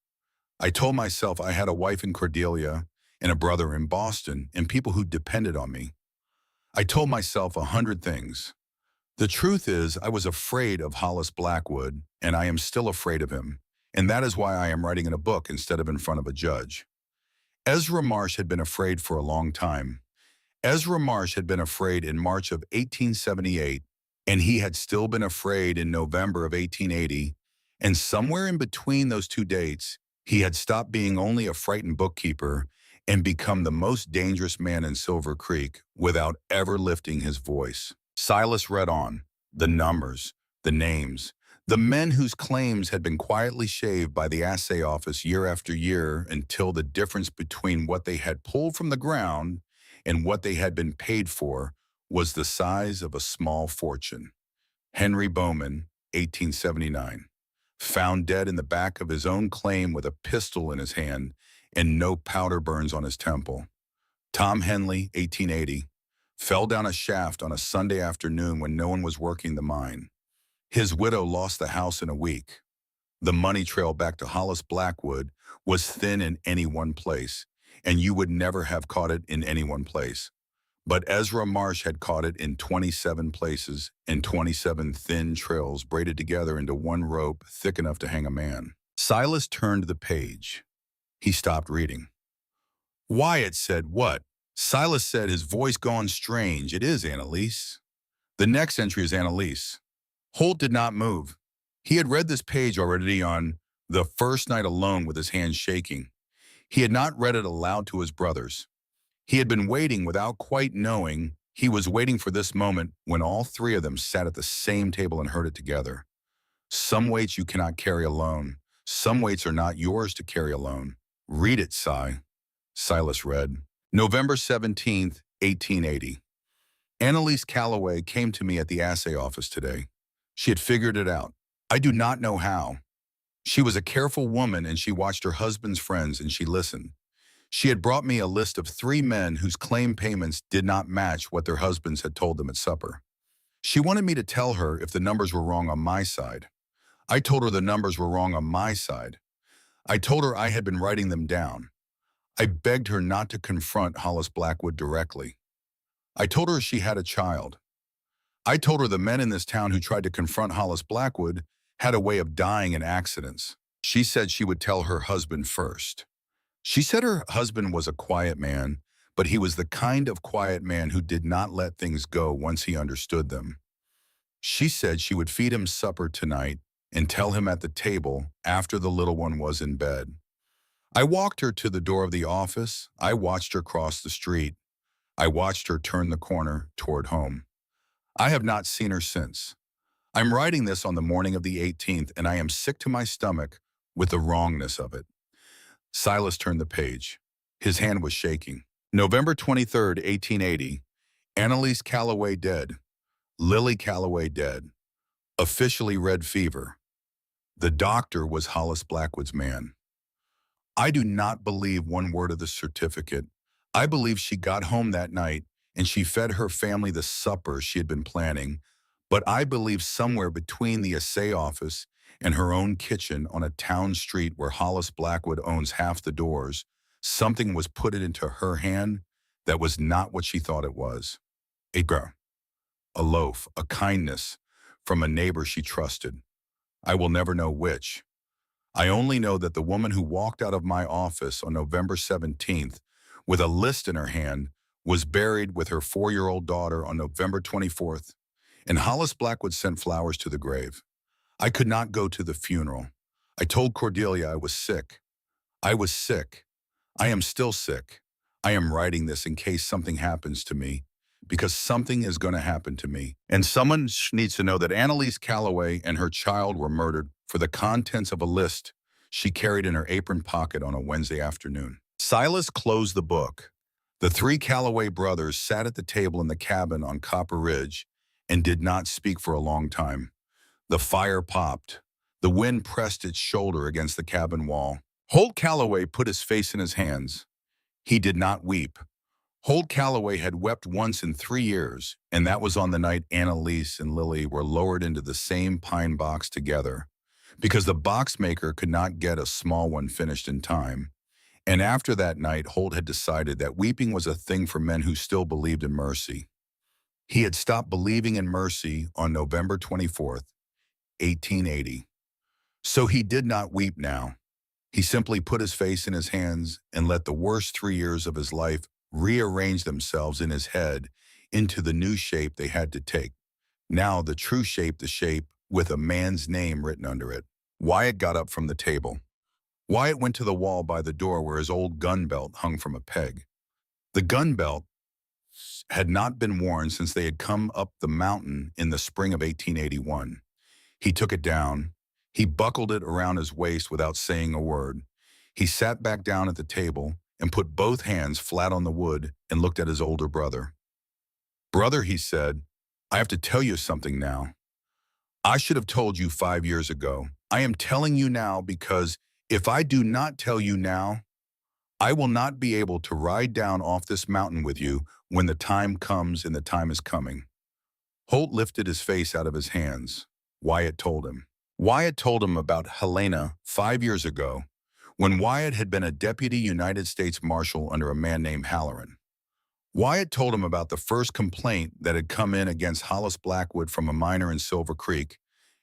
I told myself I had a wife in Cordelia and a brother in Boston and people who depended on me. I told myself 100 things. The truth is, I was afraid of Hollis Blackwood, and I am still afraid of him, and that is why I am writing in a book instead of in front of a judge. Ezra Marsh had been afraid for a long time. Ezra Marsh had been afraid in March of 1878, and he had still been afraid in November of 1880, and somewhere in between those 2 dates, he had stopped being only a frightened bookkeeper and become the most dangerous man in Silver Creek without ever lifting his voice. Silas read on. The numbers, the names, the men whose claims had been quietly shaved by the assay office year after year until the difference between what they had pulled from the ground and what they had been paid for was the size of a small fortune. Henry Bowman, 1879. Found dead in the back of his own claim with a pistol in his hand and no powder burns on his temple. Tom Henley, 1880, fell down a shaft on a Sunday afternoon when no one was working the mine. His widow lost the house in a week. The money trail back to Hollis Blackwood was thin in any one place, and you would never have caught it in any one place. But Ezra Marsh had caught it in 27 places and 27 thin trails braided together into one rope thick enough to hang a man. Silas turned the page. He stopped reading. Wyatt said, "What?" Silas said, his voice gone strange. "It is, Annalise." The next entry is Annalise. Holt did not move. He had read this page already on the first night alone with his hands shaking. He had not read it aloud to his brothers. He had been waiting without quite knowing he was waiting for this moment when all three of them sat at the same table and heard it together. Some weights you cannot carry alone. Some weights are not yours to carry alone. Read it, Si. Silas read. November 17th, 1880. Annalise Calloway came to me at the assay office today. She had figured it out. I do not know how. She was a careful woman and she watched her husband's friends and she listened. She had brought me a list of 3 men whose claim payments did not match what their husbands had told them at supper. She wanted me to tell her if the numbers were wrong on my side. I told her the numbers were wrong on my side. I told her I had been writing them down. I begged her not to confront Hollis Blackwood directly. I told her she had a child. I told her the men in this town who tried to confront Hollis Blackwood had a way of dying in accidents. She said she would tell her husband first. She said her husband was a quiet man, but he was the kind of quiet man who did not let things go once he understood them. She said she would feed him supper tonight and tell him at the table after the little one was in bed. I walked her to the door of the office. I watched her cross the street. I watched her turn the corner toward home. I have not seen her since. I'm writing this on the morning of the 18th, and I am sick to my stomach with the wrongness of it. Silas turned the page. His hand was shaking. November 23rd, 1880. Annalise Calloway dead. Lily Calloway dead. Officially red fever. The doctor was Hollis Blackwood's man. I do not believe one word of the certificate. I believe she got home that night and she fed her family the supper she had been planning, but I believe somewhere between the assay office and her own kitchen on a town street where Hollis Blackwood owns half the doors, something was put into her hand that was not what she thought it was. A girl, a loaf, a kindness from a neighbor she trusted. I will never know which. I only know that the woman who walked out of my office on November 17th with a list in her hand was buried with her 4-year-old daughter on November 24th, and Hollis Blackwood sent flowers to the grave. I could not go to the funeral. I told Cordelia I was sick. I was sick. I am still sick. I am writing this in case something happens to me, because something is going to happen to me. And someone needs to know that Annalise Calloway and her child were murdered for the contents of a list she carried in her apron pocket on a Wednesday afternoon. Silas closed the book. The 3 Calloway brothers sat at the table in the cabin on Copper Ridge and did not speak for a long time. The fire popped. The wind pressed its shoulder against the cabin wall. Holt Calloway put his face in his hands. He did not weep. Holt Calloway had wept once in 3 years, and that was on the night Annalise and Lily were lowered into the same pine box together, because the box maker could not get a small one finished in time. And after that night, Holt had decided that weeping was a thing for men who still believed in mercy. He had stopped believing in mercy on November 24th, 1880. So he did not weep now. He simply put his face in his hands and let the worst 3 years of his life rearrange themselves in his head into the new shape they had to take. Now the true shape, the shape with a man's name written under it. Wyatt got up from the table. Wyatt went to the wall by the door where his old gun belt hung from a peg. The gun belt had not been worn since they had come up the mountain in the spring of 1881. He took it down. He buckled it around his waist without saying a word. He sat back down at the table and put both hands flat on the wood and looked at his older brother. "Brother," he said, "I have to tell you something now. I should have told you 5 years ago. I am telling you now because if I do not tell you now, I will not be able to ride down off this mountain with you when the time comes, and the time is coming. Holt lifted his face out of his hands. Wyatt told him. Wyatt told him about Helena 5 years ago, when Wyatt had been a deputy United States Marshal under a man named Halloran. Wyatt told him about the first complaint that had come in against Hollis Blackwood from a miner in Silver Creek,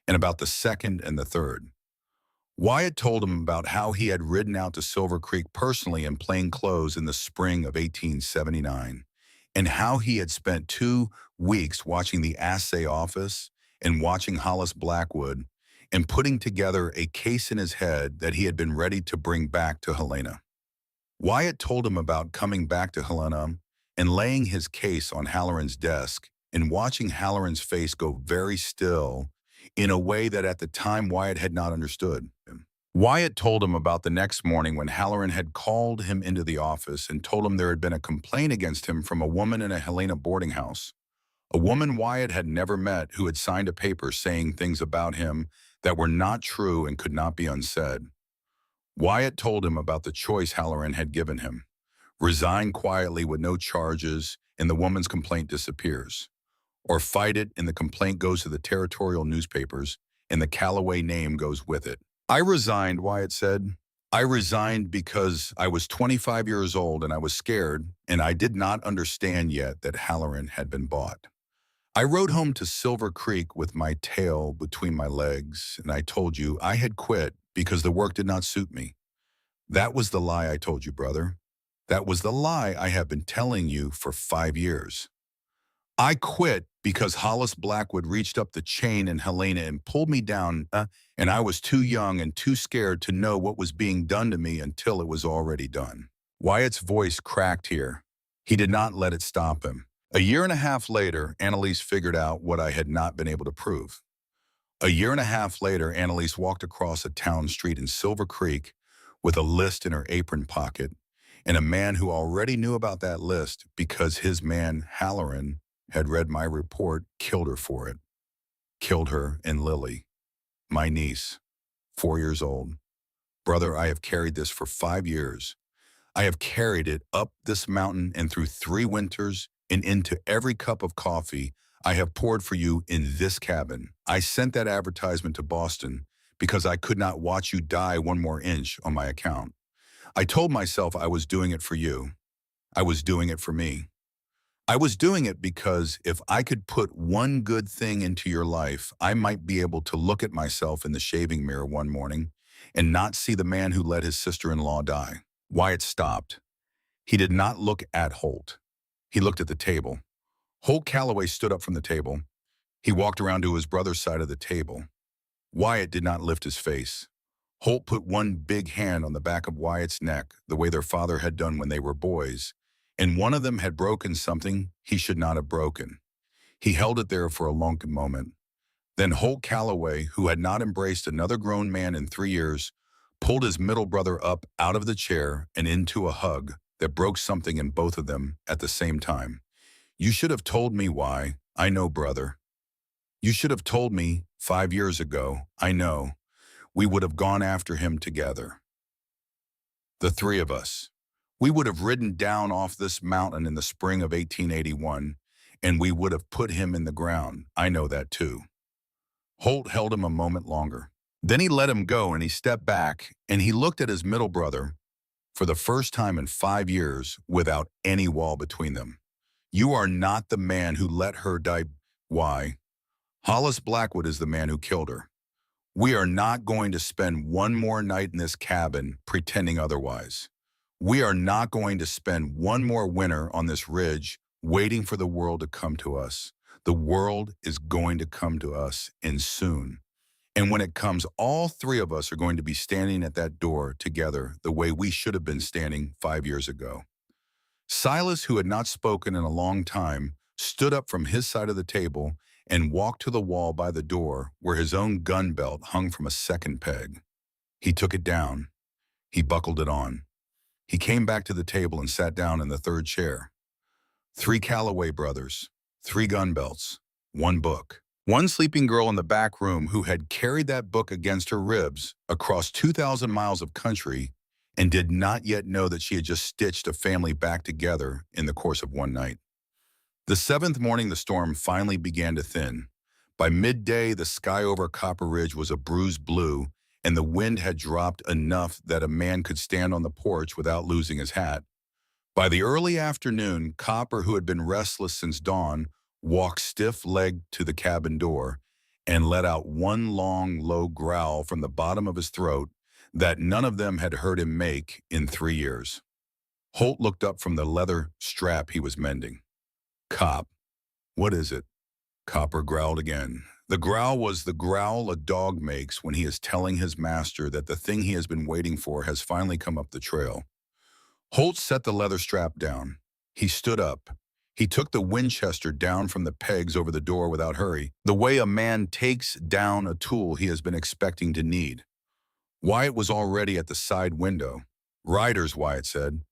and about the second and the third. Wyatt told him about how he had ridden out to Silver Creek personally in plain clothes in the spring of 1879, and how he had spent 2 weeks watching the assay office and watching Hollis Blackwood and putting together a case in his head that he had been ready to bring back to Helena. Wyatt told him about coming back to Helena and laying his case on Halloran's desk and watching Halloran's face go very still in a way that at the time Wyatt had not understood. Wyatt told him about the next morning when Halloran had called him into the office and told him there had been a complaint against him from a woman in a Helena boarding house, a woman Wyatt had never met who had signed a paper saying things about him that were not true and could not be unsaid. Wyatt told him about the choice Halloran had given him: resign quietly with no charges and the woman's complaint disappears, or fight it and the complaint goes to the territorial newspapers and the Calloway name goes with it. I resigned, Wyatt said. I resigned because I was 25 years old and I was scared, and I did not understand yet that Halloran had been bought. I rode home to Silver Creek with my tail between my legs, and I told you I had quit because the work did not suit me. That was the lie I told you, brother. That was the lie I have been telling you for 5 years. I quit because Hollis Blackwood reached up the chain in Helena and pulled me down, and I was too young and too scared to know what was being done to me until it was already done. Wyatt's voice cracked here. He did not let it stop him. A year and a half later, Annalise figured out what I had not been able to prove. A year and a half later, Annalise walked across a town street in Silver Creek with a list in her apron pocket, and a man who already knew about that list because his man, Halloran, had read my report, killed her for it. Killed her and Lily, my niece, 4 years old. Brother, I have carried this for 5 years. I have carried it up this mountain and through 3 winters and into every cup of coffee I have poured for you in this cabin. I sent that advertisement to Boston because I could not watch you die 1 more inch on my account. I told myself I was doing it for you. I was doing it for me. I was doing it because if I could put one good thing into your life, I might be able to look at myself in the shaving mirror one morning and not see the man who let his sister-in-law die. Wyatt stopped. He did not look at Holt. He looked at the table. Holt Calloway stood up from the table. He walked around to his brother's side of the table. Wyatt did not lift his face. Holt put one big hand on the back of Wyatt's neck, the way their father had done when they were boys, and one of them had broken something he should not have broken. He held it there for a long moment. Then Holt Calloway, who had not embraced another grown man in 3 years, pulled his middle brother up out of the chair and into a hug that broke something in both of them at the same time. You should have told me why. I know, brother. You should have told me 5 years ago. I know. We would have gone after him together. The 3 of us. We would have ridden down off this mountain in the spring of 1881, and we would have put him in the ground. I know that too. Holt held him a moment longer. Then he let him go and he stepped back and he looked at his middle brother for the first time in 5 years without any wall between them. You are not the man who let her die. Why? Hollis Blackwood is the man who killed her. We are not going to spend one more night in this cabin pretending otherwise. We are not going to spend one more winter on this ridge waiting for the world to come to us. The world is going to come to us, and soon. And when it comes, all 3 of us are going to be standing at that door together the way we should have been standing 5 years ago. Silas, who had not spoken in a long time, stood up from his side of the table and walked to the wall by the door where his own gun belt hung from a second peg. He took it down. He buckled it on. He came back to the table and sat down in the 3rd chair. 3 Calloway brothers, 3 gun belts, 1 book. 1 sleeping girl in the back room who had carried that book against her ribs across 2,000 miles of country and did not yet know that she had just stitched a family back together in the course of one night. The seventh morning, the storm finally began to thin. By midday, the sky over Copper Ridge was a bruised blue, and the wind had dropped enough that a man could stand on the porch without losing his hat. By the early afternoon, Copper, who had been restless since dawn, walked stiff-legged to the cabin door and let out one long, low growl from the bottom of his throat that none of them had heard him make in 3 years. Holt looked up from the leather strap he was mending. "Cop, what is it?" Copper growled again. The growl was the growl a dog makes when he is telling his master that the thing he has been waiting for has finally come up the trail. Holt set the leather strap down. He stood up. He took the Winchester down from the pegs over the door without hurry, the way a man takes down a tool he has been expecting to need. Wyatt was already at the side window. "Riders," Wyatt said.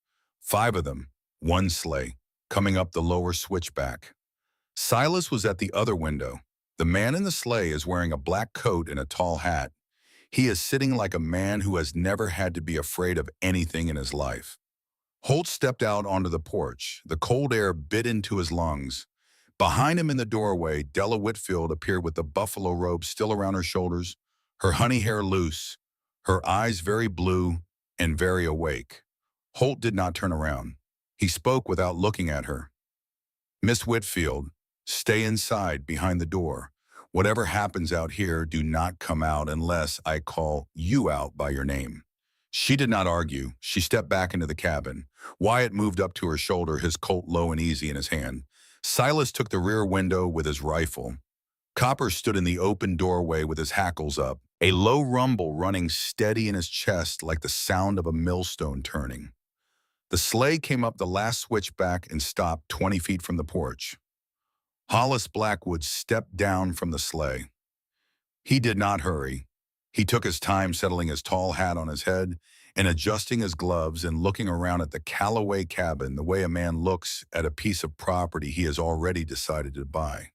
"5 of them, one sleigh, coming up the lower switchback." Silas was at the other window. The man in the sleigh is wearing a black coat and a tall hat. He is sitting like a man who has never had to be afraid of anything in his life. Holt stepped out onto the porch. The cold air bit into his lungs. Behind him in the doorway, Della Whitfield appeared with the buffalo robe still around her shoulders, her honey hair loose, her eyes very blue and very awake. Holt did not turn around. He spoke without looking at her. "Miss Whitfield, stay inside behind the door. Whatever happens out here, do not come out unless I call you out by your name." She did not argue. She stepped back into the cabin. Wyatt moved up to her shoulder, his Colt low and easy in his hand. Silas took the rear window with his rifle. Copper stood in the open doorway with his hackles up, a low rumble running steady in his chest like the sound of a millstone turning. The sleigh came up the last switchback and stopped 20 feet from the porch. Hollis Blackwood stepped down from the sleigh. He did not hurry. He took his time settling his tall hat on his head and adjusting his gloves and looking around at the Callaway cabin the way a man looks at a piece of property he has already decided to buy.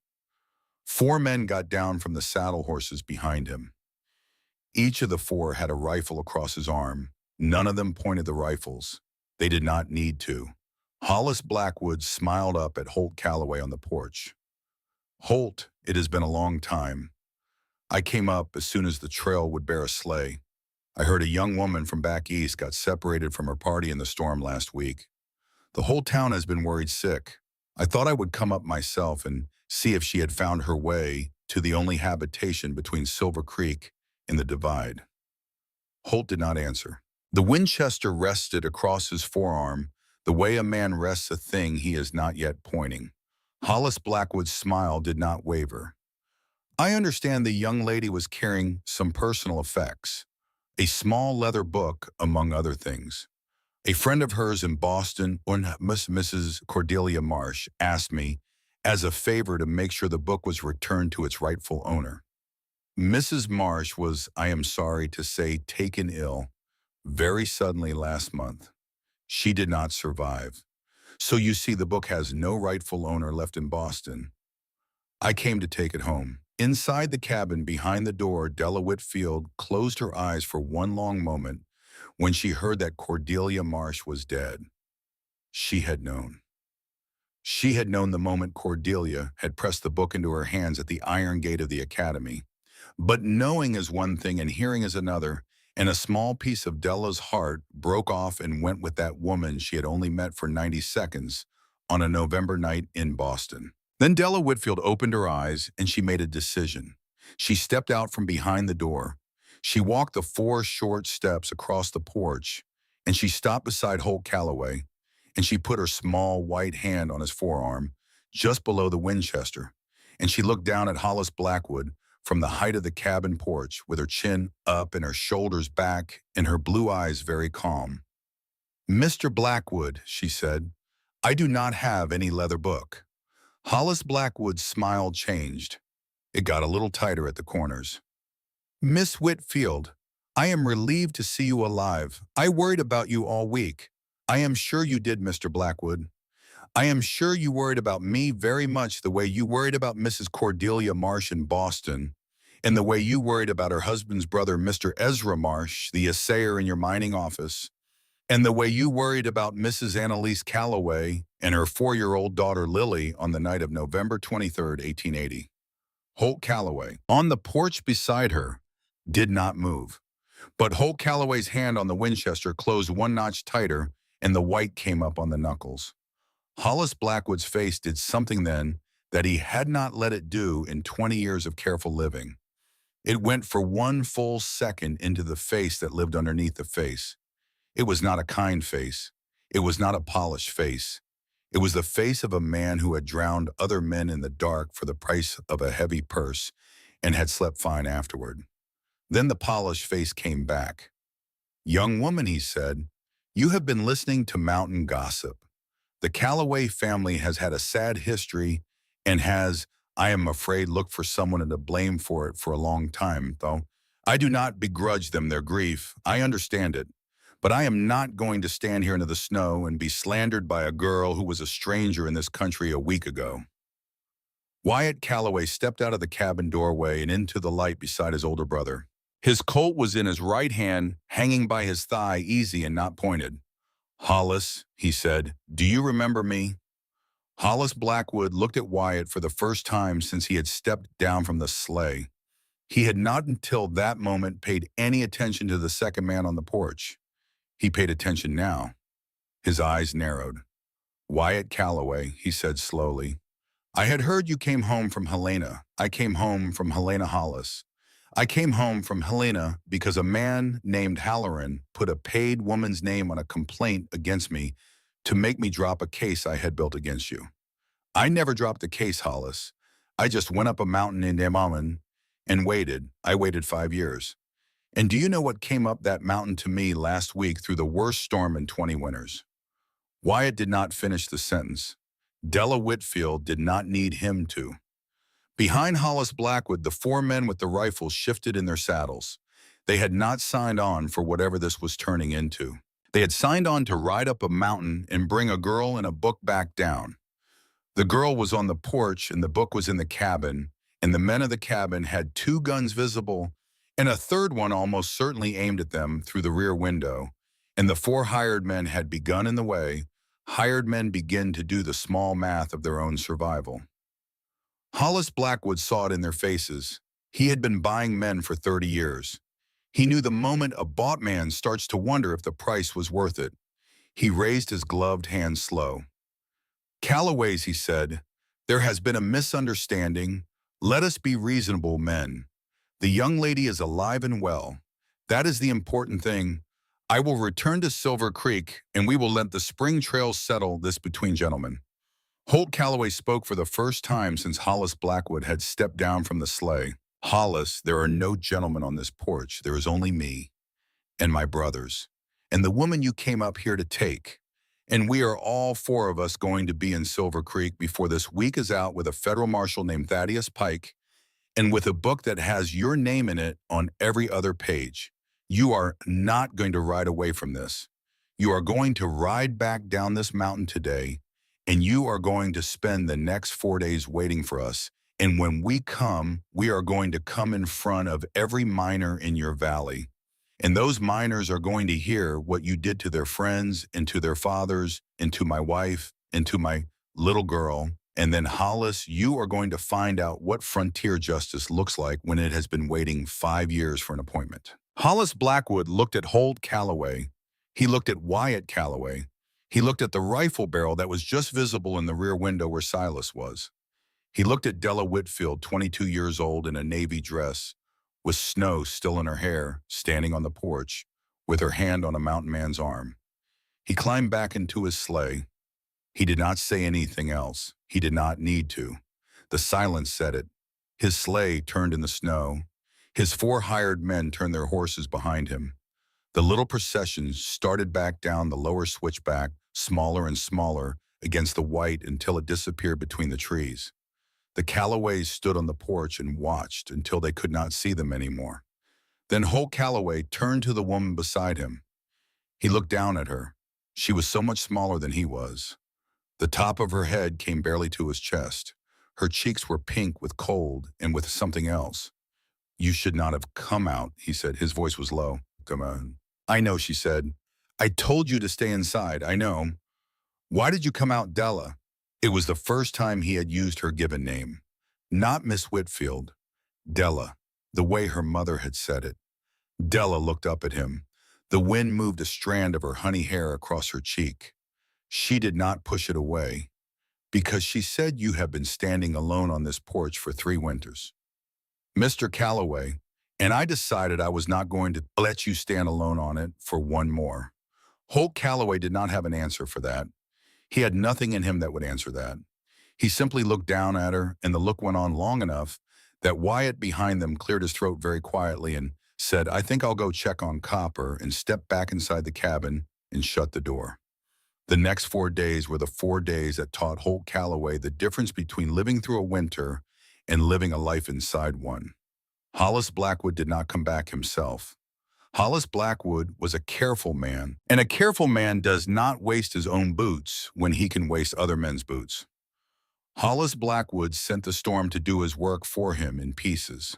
4 men got down from the saddle horses behind him. Each of the 4 had a rifle across his arm. None of them pointed the rifles. They did not need to. Hollis Blackwood smiled up at Holt Callaway on the porch. "Holt, it has been a long time. I came up as soon as the trail would bear a sleigh. I heard a young woman from back east got separated from her party in the storm last week. The whole town has been worried sick. I thought I would come up myself and see if she had found her way to the only habitation between Silver Creek and the Divide." Holt did not answer. The Winchester rested across his forearm the way a man rests a thing he is not yet pointing. Hollis Blackwood's smile did not waver. "I understand the young lady was carrying some personal effects. A small leather book, among other things. A friend of hers in Boston, Mrs. Cordelia Marsh, asked me, as a favor, to make sure the book was returned to its rightful owner. Mrs. Marsh was, I am sorry to say, taken ill very suddenly last month. She did not survive. So you see, the book has no rightful owner left in Boston. I came to take it home." Inside the cabin, behind the door, Della Whitfield closed her eyes for one long moment when she heard that Cordelia Marsh was dead. She had known. She had known the moment Cordelia had pressed the book into her hands at the iron gate of the academy. But knowing is one thing and hearing is another, and a small piece of Della's heart broke off and went with that woman she had only met for 90 seconds on a November night in Boston. Then Della Whitfield opened her eyes and she made a decision. She stepped out from behind the door. She walked the 4 short steps across the porch and she stopped beside Holt Callaway and she put her small white hand on his forearm just below the Winchester and she looked down at Hollis Blackwood from the height of the cabin porch with her chin up and her shoulders back and her blue eyes very calm. "Mr. Blackwood," she said, "I do not have any leather book." Hollis Blackwood's smile changed. It got a little tighter at the corners. "Miss Whitfield, I am relieved to see you alive. I worried about you all week." "I am sure you did, Mr. Blackwood. I am sure you worried about me very much the way you worried about Mrs. Cordelia Marsh in Boston, and the way you worried about her husband's brother, Mr. Ezra Marsh, the assayer in your mining office. And the way you worried about Mrs. Annalise Calloway and her 4-year-old daughter Lily on the night of November 23rd, 1880. Holt Calloway, on the porch beside her, did not move. But Holt Calloway's hand on the Winchester closed one notch tighter, and the white came up on the knuckles. Hollis Blackwood's face did something then that he had not let it do in 20 years of careful living. It went for one full second into the face that lived underneath the face. It was not a kind face. It was not a polished face. It was the face of a man who had drowned other men in the dark for the price of a heavy purse and had slept fine afterward. Then the polished face came back. "Young woman," he said, "you have been listening to mountain gossip. The Calloway family has had a sad history and has, I am afraid, looked for someone to blame for it for a long time, though. I do not begrudge them their grief. I understand it. But I am not going to stand here into the snow and be slandered by a girl who was a stranger in this country a week ago." Wyatt Calloway stepped out of the cabin doorway and into the light beside his older brother. His Colt was in his right hand, hanging by his thigh, easy and not pointed. "Hollis," he said, "do you remember me?" Hollis Blackwood looked at Wyatt for the first time since he had stepped down from the sleigh. He had not until that moment paid any attention to the second man on the porch. He paid attention now. His eyes narrowed. "Wyatt Calloway," he said slowly, "I had heard you came home from Helena. I came home from Helena Hollis. I came home from Helena because a man named Halloran put a paid woman's name on a complaint against me to make me drop a case I had built against you. I never dropped a case, Hollis. I just went up a mountain in Damaman and waited. I waited 5 years. And do you know what came up that mountain to me last week through the worst storm in 20 winters?" Wyatt did not finish the sentence. Della Whitfield did not need him to. Behind Hollis Blackwood, the 4 men with the rifles shifted in their saddles. They had not signed on for whatever this was turning into. They had signed on to ride up a mountain and bring a girl and a book back down. The girl was on the porch and the book was in the cabin, and the men of the cabin had 2 guns visible and a third one almost certainly aimed at them through the rear window, and the 4 hired men had begun in the way hired men begin to do the small math of their own survival. Hollis Blackwood saw it in their faces. He had been buying men for 30 years. He knew the moment a bought man starts to wonder if the price was worth it. He raised his gloved hand slow. "Calloways," he said, "there has been a misunderstanding. Let us be reasonable men. The young lady is alive and well. That is the important thing. I will return to Silver Creek, and we will let the spring trail settle this between gentlemen." Holt Calloway spoke for the first time since Hollis Blackwood had stepped down from the sleigh. "Hollis, there are no gentlemen on this porch. There is only me and my brothers and the woman you came up here to take. And we are all 4 of us going to be in Silver Creek before this week is out with a federal marshal named Thaddeus Pike and with a book that has your name in it on every other page. You are not going to ride away from this. You are going to ride back down this mountain today, and you are going to spend the next 4 days waiting for us. And when we come, we are going to come in front of every miner in your valley. And those miners are going to hear what you did to their friends and to their fathers and to my wife and to my little girl. And then, Hollis, you are going to find out what frontier justice looks like when it has been waiting 5 years for an appointment." Hollis Blackwood looked at Holt Calloway. He looked at Wyatt Calloway. He looked at the rifle barrel that was just visible in the rear window where Silas was. He looked at Della Whitfield, 22 years old, in a navy dress, with snow still in her hair, standing on the porch, with her hand on a mountain man's arm. He climbed back into his sleigh. He did not say anything else. He did not need to. The silence said it. His sleigh turned in the snow. His 4 hired men turned their horses behind him. The little procession started back down the lower switchback, smaller and smaller, against the white until it disappeared between the trees. The Calloways stood on the porch and watched until they could not see them anymore. Then Holt Calloway turned to the woman beside him. He looked down at her. She was so much smaller than he was. The top of her head came barely to his chest. Her cheeks were pink with cold and with something else. "You should not have come out," he said. His voice was low. "Come on." "I know," she said. I told you to stay inside, I know. Why did you come out, Della? It was the first time he had used her given name. Not Miss Whitfield. Della, the way her mother had said it. Della looked up at him. The wind moved a strand of her honey hair across her cheek. She did not push it away, because she said you have been standing alone on this porch for 3 winters. Mr. Calloway, and I decided I was not going to let you stand alone on it for one more. Holt Calloway did not have an answer for that. He had nothing in him that would answer that. He simply looked down at her, and the look went on long enough that Wyatt behind them cleared his throat very quietly and said, I think I'll go check on Copper, and stepped back inside the cabin and shut the door. The next 4 days were the 4 days that taught Holt Calloway the difference between living through a winter and living a life inside one. Hollis Blackwood did not come back himself. Hollis Blackwood was a careful man, and a careful man does not waste his own boots when he can waste other men's boots. Hollis Blackwood sent the storm to do his work for him in pieces.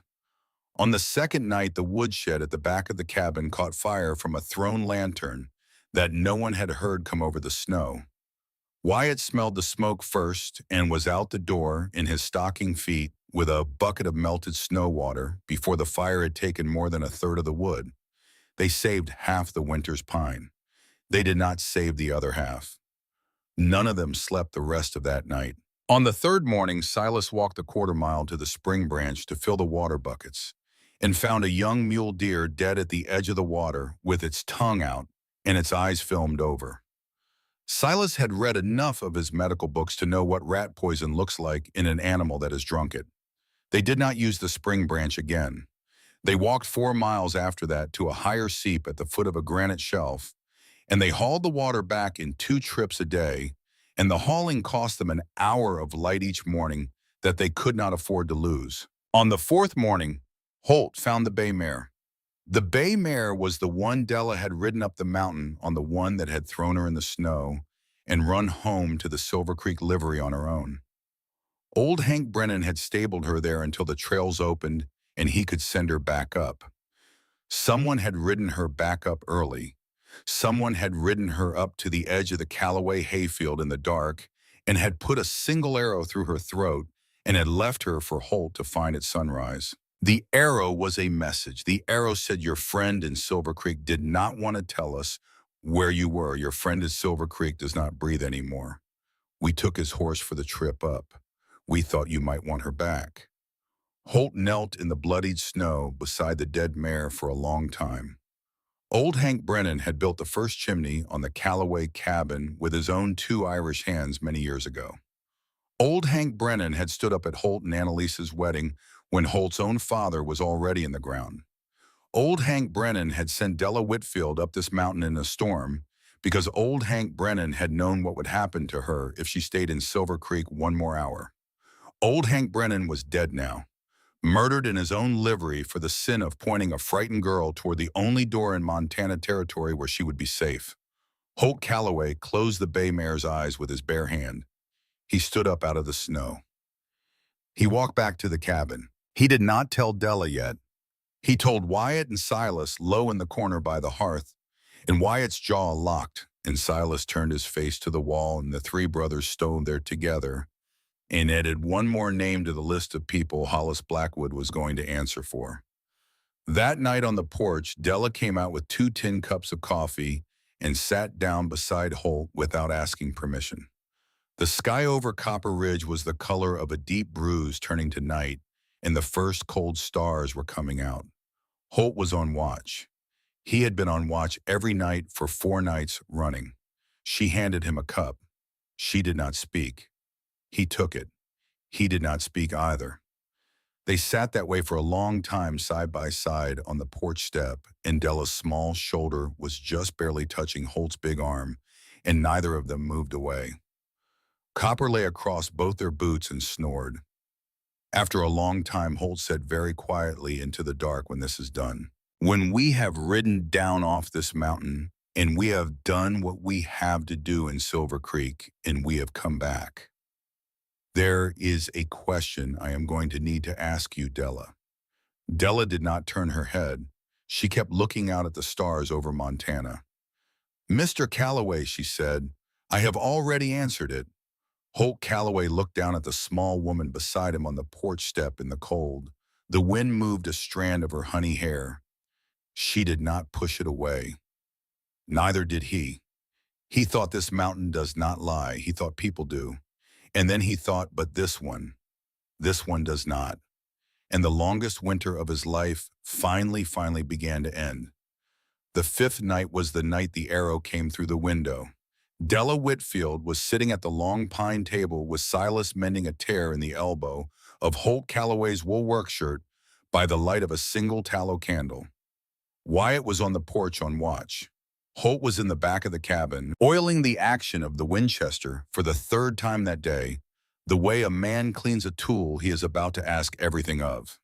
On the second night, the woodshed at the back of the cabin caught fire from a thrown lantern that no one had heard come over the snow. Wyatt smelled the smoke first and was out the door in his stocking feet with a bucket of melted snow water before the fire had taken more than a third of the wood. They saved half the winter's pine. They did not save the other half. None of them slept the rest of that night. On the third morning, Silas walked a quarter-mile to the spring branch to fill the water buckets and found a young mule deer dead at the edge of the water with its tongue out and its eyes filmed over. Silas had read enough of his medical books to know what rat poison looks like in an animal that has drunk it. They did not use the spring branch again. They walked 4 miles after that to a higher seep at the foot of a granite shelf, and they hauled the water back in 2 trips a day, and the hauling cost them an hour of light each morning that they could not afford to lose. On the 4th morning, Holt found the bay mare. The bay mare was the one Della had ridden up the mountain on, the one that had thrown her in the snow and run home to the Silver Creek livery on her own. Old Hank Brennan had stabled her there until the trails opened and he could send her back up. Someone had ridden her back up early. Someone had ridden her up to the edge of the Calloway hayfield in the dark and had put a single arrow through her throat and had left her for Holt to find at sunrise. The arrow was a message. The arrow said, your friend in Silver Creek did not want to tell us where you were. Your friend in Silver Creek does not breathe anymore. We took his horse for the trip up. We thought you might want her back. Holt knelt in the bloodied snow beside the dead mare for a long time. Old Hank Brennan had built the first chimney on the Calloway cabin with his own 2 Irish hands many years ago. Old Hank Brennan had stood up at Holt and Annalise's wedding when Holt's own father was already in the ground. Old Hank Brennan had sent Della Whitfield up this mountain in a storm because old Hank Brennan had known what would happen to her if she stayed in Silver Creek 1 more hour. Old Hank Brennan was dead now, murdered in his own livery for the sin of pointing a frightened girl toward the only door in Montana territory where she would be safe. Holt Calloway closed the bay mare's eyes with his bare hand. He stood up out of the snow. He walked back to the cabin. He did not tell Della yet. He told Wyatt and Silas low in the corner by the hearth, and Wyatt's jaw locked, and Silas turned his face to the wall, and the 3 brothers stood there together and added one more name to the list of people Hollis Blackwood was going to answer for. That night on the porch, Della came out with 2 tin cups of coffee and sat down beside Holt without asking permission. The sky over Copper Ridge was the color of a deep bruise turning to night, and the first cold stars were coming out. Holt was on watch. He had been on watch every night for 4 nights running. She handed him a cup. She did not speak. He took it. He did not speak either. They sat that way for a long time side by side on the porch step, and Della's small shoulder was just barely touching Holt's big arm, and neither of them moved away. Copper lay across both their boots and snored. After a long time, Holt said very quietly into the dark, when this is done, when we have ridden down off this mountain, and we have done what we have to do in Silver Creek, and we have come back, there is a question I am going to need to ask you, Della. Della did not turn her head. She kept looking out at the stars over Montana. Mr. Calloway, she said, I have already answered it. Holt Calloway looked down at the small woman beside him on the porch step in the cold. The wind moved a strand of her honey hair. She did not push it away. Neither did he. He thought this mountain does not lie. He thought people do. And then he thought, but this one does not. And the longest winter of his life finally began to end. The fifth night was the night the arrow came through the window. Della Whitfield was sitting at the long pine table with Silas mending a tear in the elbow of Holt Calloway's wool work shirt by the light of a single tallow candle. Wyatt was on the porch on watch. Holt was in the back of the cabin, oiling the action of the Winchester for the third time that day, the way a man cleans a tool he is about to ask everything of.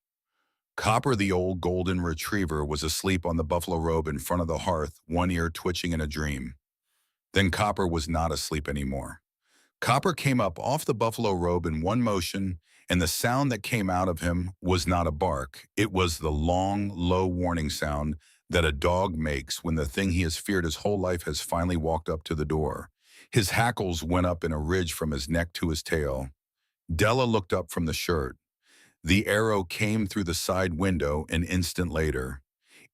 Copper, the old golden retriever, was asleep on the buffalo robe in front of the hearth, one ear twitching in a dream. Then Copper was not asleep anymore. Copper came up off the buffalo robe in one motion, and the sound that came out of him was not a bark. It was the long, low warning sound that a dog makes when the thing he has feared his whole life has finally walked up to the door. His hackles went up in a ridge from his neck to his tail. Della looked up from the shirt. The arrow came through the side window an instant later.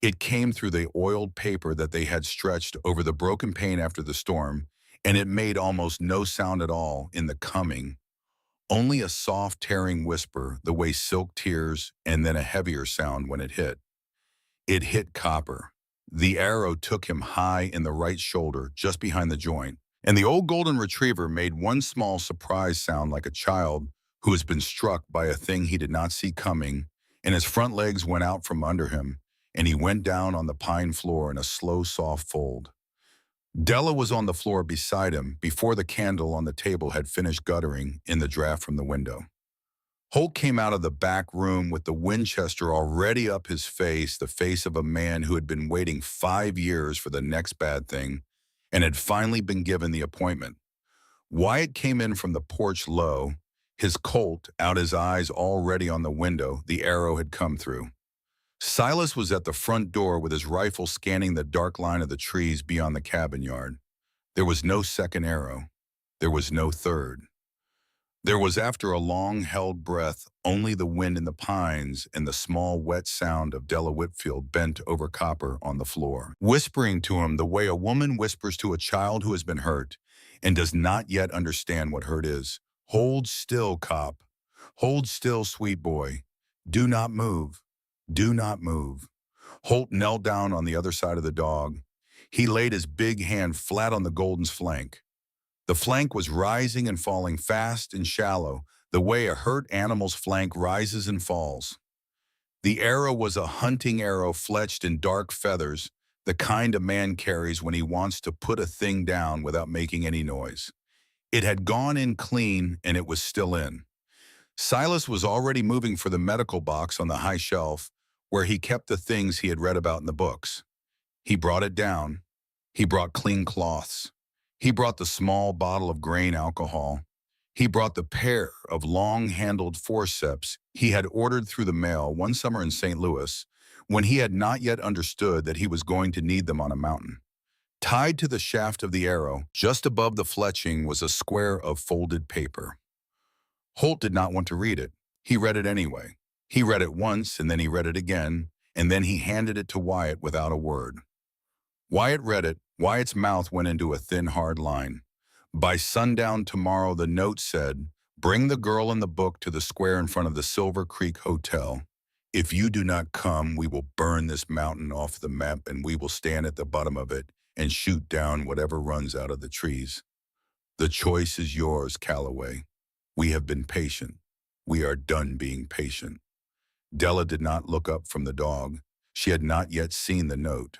It came through the oiled paper that they had stretched over the broken pane after the storm, and it made almost no sound at all in the coming. Only a soft tearing whisper, the way silk tears, and then a heavier sound when it hit. It hit Copper. The arrow took him high in the right shoulder, just behind the joint, and the old golden retriever made one small surprise sound like a child who has been struck by a thing he did not see coming, and his front legs went out from under him, and he went down on the pine floor in a slow, soft fold. Della was on the floor beside him before the candle on the table had finished guttering in the draft from the window. Holt came out of the back room with the Winchester already up his face, the face of a man who had been waiting 5 years for the next bad thing and had finally been given the appointment. Wyatt came in from the porch low, his Colt out, his eyes already on the window the arrow had come through. Silas was at the front door with his rifle scanning the dark line of the trees beyond the cabin yard. There was no second arrow. There was no third. There was, after a long-held breath, only the wind in the pines and the small, wet sound of Della Whitfield bent over Copper on the floor, whispering to him the way a woman whispers to a child who has been hurt and does not yet understand what hurt is. Hold still, Cop. Hold still, sweet boy. Do not move. Do not move. Holt knelt down on the other side of the dog. He laid his big hand flat on the Golden's flank. The flank was rising and falling fast and shallow, the way a hurt animal's flank rises and falls. The arrow was a hunting arrow fletched in dark feathers, the kind a man carries when he wants to put a thing down without making any noise. It had gone in clean, and it was still in. Silas was already moving for the medical box on the high shelf, where he kept the things he had read about in the books. He brought it down. He brought clean cloths. He brought the small bottle of grain alcohol. He brought the pair of long-handled forceps he had ordered through the mail one summer in St. Louis, when he had not yet understood that he was going to need them on a mountain. Tied to the shaft of the arrow, just above the fletching, was a square of folded paper. Holt did not want to read it. He read it anyway. He read it once, and then he read it again, and then he handed it to Wyatt without a word. Wyatt read it. Wyatt's mouth went into a thin, hard line. By sundown tomorrow, the note said, bring the girl in the book to the square in front of the Silver Creek Hotel. If you do not come, we will burn this mountain off the map, and we will stand at the bottom of it and shoot down whatever runs out of the trees. The choice is yours, Calloway. We have been patient. We are done being patient. Della did not look up from the dog. She had not yet seen the note.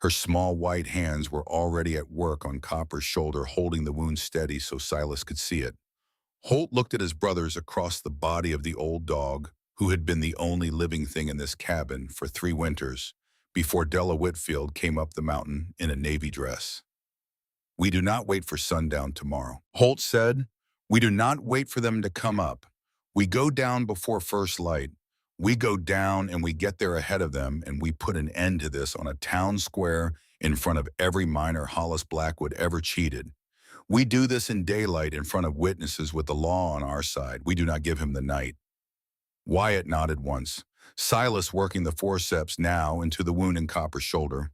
Her small white hands were already at work on Copper's shoulder, holding the wound steady so Silas could see it. Holt looked at his brothers across the body of the old dog, who had been the only living thing in this cabin for 3 winters, before Della Whitfield came up the mountain in a navy dress. We do not wait for sundown tomorrow, Holt said. We do not wait for them to come up. We go down before first light. We go down and we get there ahead of them, and we put an end to this on a town square in front of every miner Hollis Blackwood ever cheated. We do this in daylight in front of witnesses with the law on our side. We do not give him the night. Wyatt nodded once, Silas working the forceps now into the wound in Copper's shoulder.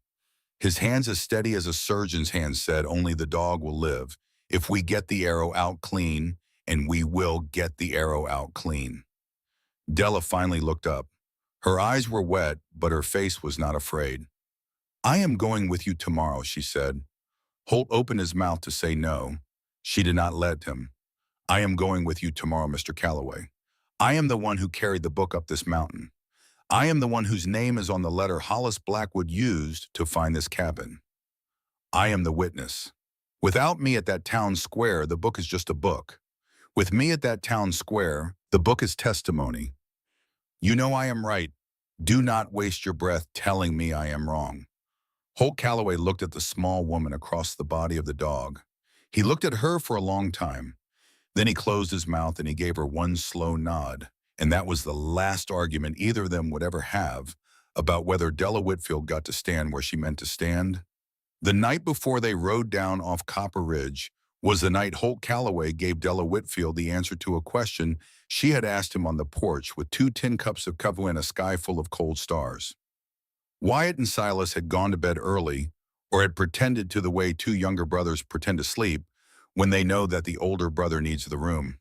His hands as steady as a surgeon's hands said, only the dog will live if we get the arrow out clean, and we will get the arrow out clean. Della finally looked up. Her eyes were wet, but her face was not afraid. I am going with you tomorrow, she said. Holt opened his mouth to say no. She did not let him. I am going with you tomorrow, Mr. Calloway. I am the one who carried the book up this mountain. I am the one whose name is on the letter Hollis Blackwood used to find this cabin. I am the witness. Without me at that town square, the book is just a book. With me at that town square, the book is testimony. You know I am right. Do not waste your breath telling me I am wrong. Holt Calloway looked at the small woman across the body of the dog. He looked at her for a long time. Then he closed his mouth and he gave her one slow nod. And that was the last argument either of them would ever have about whether Della Whitfield got to stand where she meant to stand. The night before they rode down off Copper Ridge was the night Holt Calloway gave Della Whitfield the answer to a question she had asked him on the porch with 2 tin cups of coffee and a sky full of cold stars. Wyatt and Silas had gone to bed early, or had pretended to the way 2 younger brothers pretend to sleep when they know that the older brother needs the room.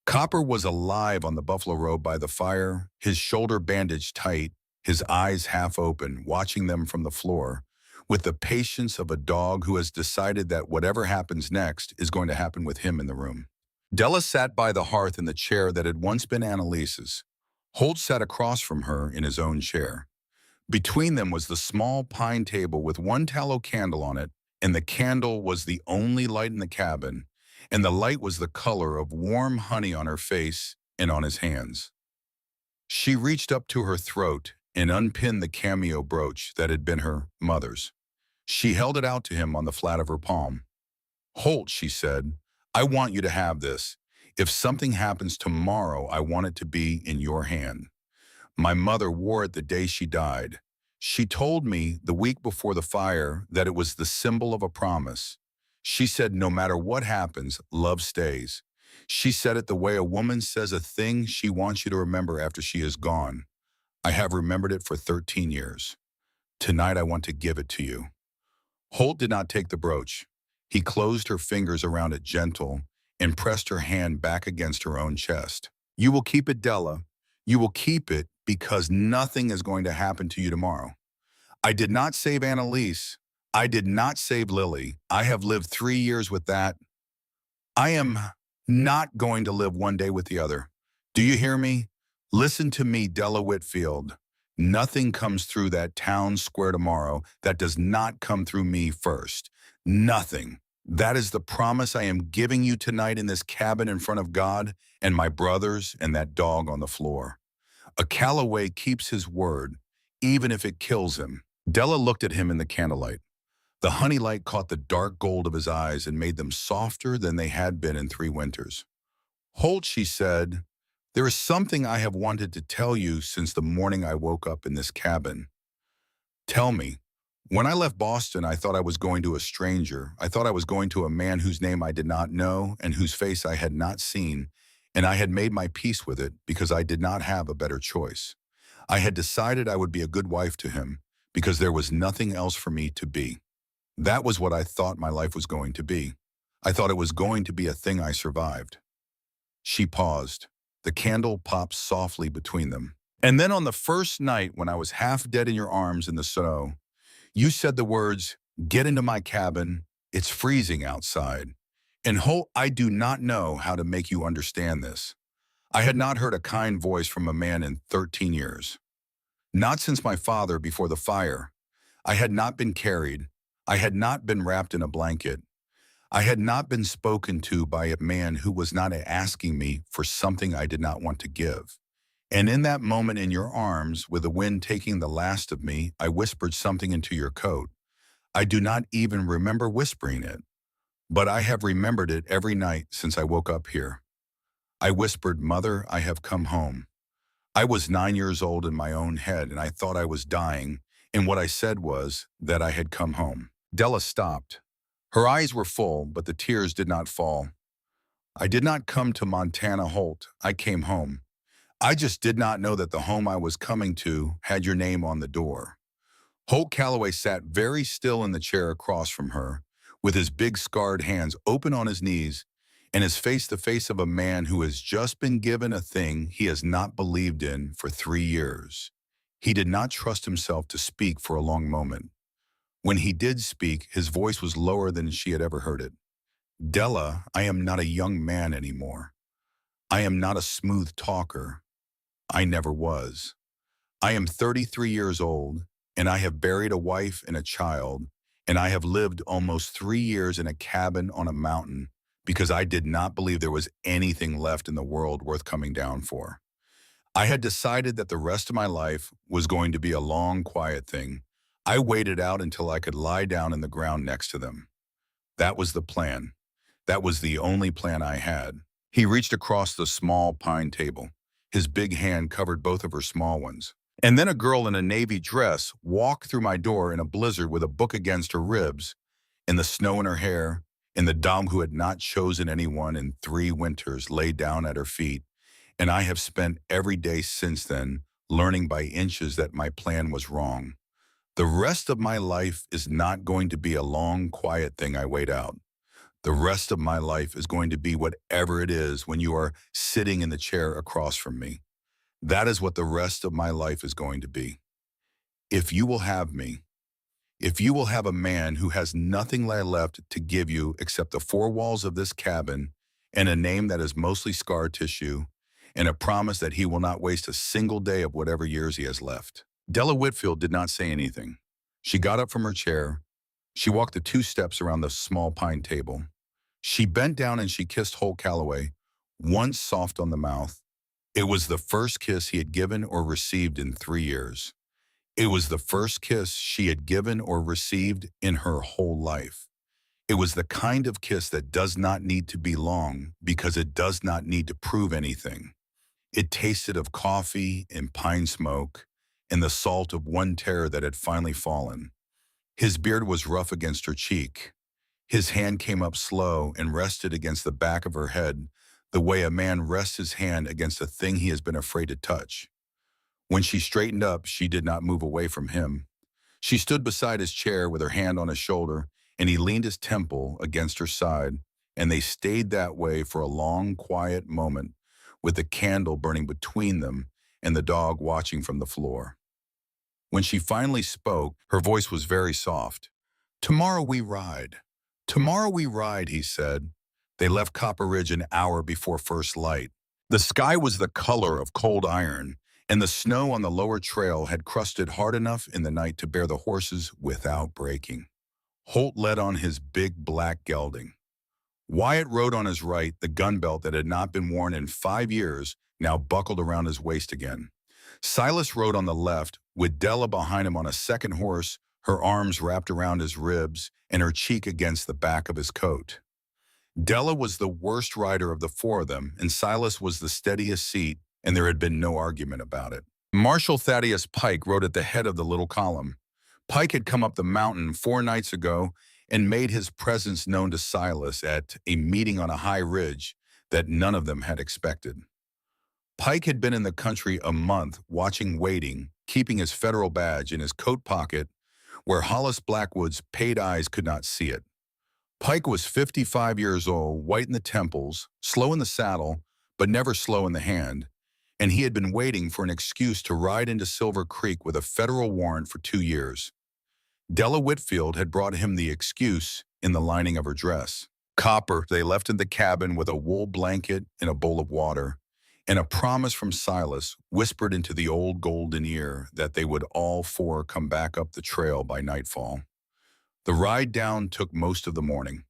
Copper was alive on the buffalo robe by the fire, his shoulder bandaged tight, his eyes half open, watching them from the floor, with the patience of a dog who has decided that whatever happens next is going to happen with him in the room. Della sat by the hearth in the chair that had once been Annalise's. Holt sat across from her in his own chair. Between them was the small pine table with 1 tallow candle on it, and the candle was the only light in the cabin, and the light was the color of warm honey on her face and on his hands. She reached up to her throat and unpinned the cameo brooch that had been her mother's. She held it out to him on the flat of her palm. Holt, she said, I want you to have this. If something happens tomorrow, I want it to be in your hand. My mother wore it the day she died. She told me the week before the fire that it was the symbol of a promise. She said no matter what happens, love stays. She said it the way a woman says a thing she wants you to remember after she is gone. I have remembered it for 13 years. Tonight I want to give it to you. Holt did not take the brooch. He closed her fingers around it gentle and pressed her hand back against her own chest. You will keep it, Della. You will keep it because nothing is going to happen to you tomorrow. I did not save Annalise. I did not save Lily. I have lived 3 years with that. I am not going to live one day with the other. Do you hear me? Listen to me, Della Whitfield. Nothing comes through that town square tomorrow that does not come through me first. Nothing. That is the promise I am giving you tonight in this cabin in front of God and my brothers and that dog on the floor. A Calloway keeps his word, even if it kills him. Della looked at him in the candlelight. The honey light caught the dark gold of his eyes and made them softer than they had been in 3 winters. Holt, she said, there is something I have wanted to tell you since the morning I woke up in this cabin. Tell me. When I left Boston, I thought I was going to a stranger. I thought I was going to a man whose name I did not know and whose face I had not seen, and I had made my peace with it because I did not have a better choice. I had decided I would be a good wife to him because there was nothing else for me to be. That was what I thought my life was going to be. I thought it was going to be a thing I survived. She paused. The candle popped softly between them. And then on the first night when I was half dead in your arms in the snow, you said the words, get into my cabin, it's freezing outside. And Holt, I do not know how to make you understand this. I had not heard a kind voice from a man in 13 years. Not since my father before the fire. I had not been carried. I had not been wrapped in a blanket. I had not been spoken to by a man who was not asking me for something I did not want to give. And in that moment in your arms, with the wind taking the last of me, I whispered something into your coat. I do not even remember whispering it, but I have remembered it every night since I woke up here. I whispered, Mother, I have come home. I was 9 years old in my own head, and I thought I was dying, And what I said was that I had come home. Della stopped. Her eyes were full, but the tears did not fall. I did not come to Montana, Holt. I came home. I just did not know that the home I was coming to had your name on the door. Holt Calloway sat very still in the chair across from her, with his big scarred hands open on his knees, and his face the face of a man who has just been given a thing he has not believed in for 3 years. He did not trust himself to speak for a long moment. When he did speak, his voice was lower than she had ever heard it. Della, I am not a young man anymore. I am not a smooth talker. I never was. I am 33 years old, and I have buried a wife and a child, and I have lived almost 3 years in a cabin on a mountain because I did not believe there was anything left in the world worth coming down for. I had decided that the rest of my life was going to be a long, quiet thing. I waited out until I could lie down in the ground next to them. That was the plan. That was the only plan I had. He reached across the small pine table. His big hand covered both of her small ones. And then a girl in a navy dress walked through my door in a blizzard with a book against her ribs, and the snow in her hair, and the dog who had not chosen anyone in 3 winters lay down at her feet. And I have spent every day since then learning by inches that my plan was wrong. The rest of my life is not going to be a long, quiet thing I wait out. The rest of my life is going to be whatever it is when you are sitting in the chair across from me. That is what the rest of my life is going to be. If you will have me, if you will have a man who has nothing left to give you except the 4 walls of this cabin and a name that is mostly scar tissue and a promise that he will not waste a single day of whatever years he has left. Della Whitfield did not say anything. She got up from her chair. She walked the 2 steps around the small pine table. She bent down and she kissed Holt Calloway, once soft on the mouth. It was the first kiss he had given or received in 3 years. It was the first kiss she had given or received in her whole life. It was the kind of kiss that does not need to be long because it does not need to prove anything. It tasted of coffee and pine smoke and the salt of one tear that had finally fallen. His beard was rough against her cheek. His hand came up slow and rested against the back of her head, the way a man rests his hand against a thing he has been afraid to touch. When she straightened up, she did not move away from him. She stood beside his chair with her hand on his shoulder, and he leaned his temple against her side, and they stayed that way for a long, quiet moment, with the candle burning between them and the dog watching from the floor. When she finally spoke, her voice was very soft. "Tomorrow we ride. Tomorrow we ride," he said. They left Copper Ridge an hour before first light. The sky was the color of cold iron, and the snow on the lower trail had crusted hard enough in the night to bear the horses without breaking. Holt led on his big black gelding. Wyatt rode on his right, the gun belt that had not been worn in 5 years now buckled around his waist again. Silas rode on the left, with Della behind him on a second horse, her arms wrapped around his ribs and her cheek against the back of his coat. Della was the worst rider of the 4 of them, and Silas was the steadiest seat, and there had been no argument about it. Marshal Thaddeus Pike rode at the head of the little column. Pike had come up the mountain 4 nights ago and made his presence known to Silas at a meeting on a high ridge that none of them had expected. Pike had been in the country a month, watching waiting, keeping his federal badge in his coat pocket where Hollis Blackwood's paid eyes could not see it. Pike was 55 years old, white in the temples, slow in the saddle, but never slow in the hand, and he had been waiting for an excuse to ride into Silver Creek with a federal warrant for 2 years. Della Whitfield had brought him the excuse in the lining of her dress. Copper, they left in the cabin with a wool blanket and a bowl of water, and a promise from Silas whispered into the old golden ear that they would all 4 come back up the trail by nightfall. The ride down took most of the morning.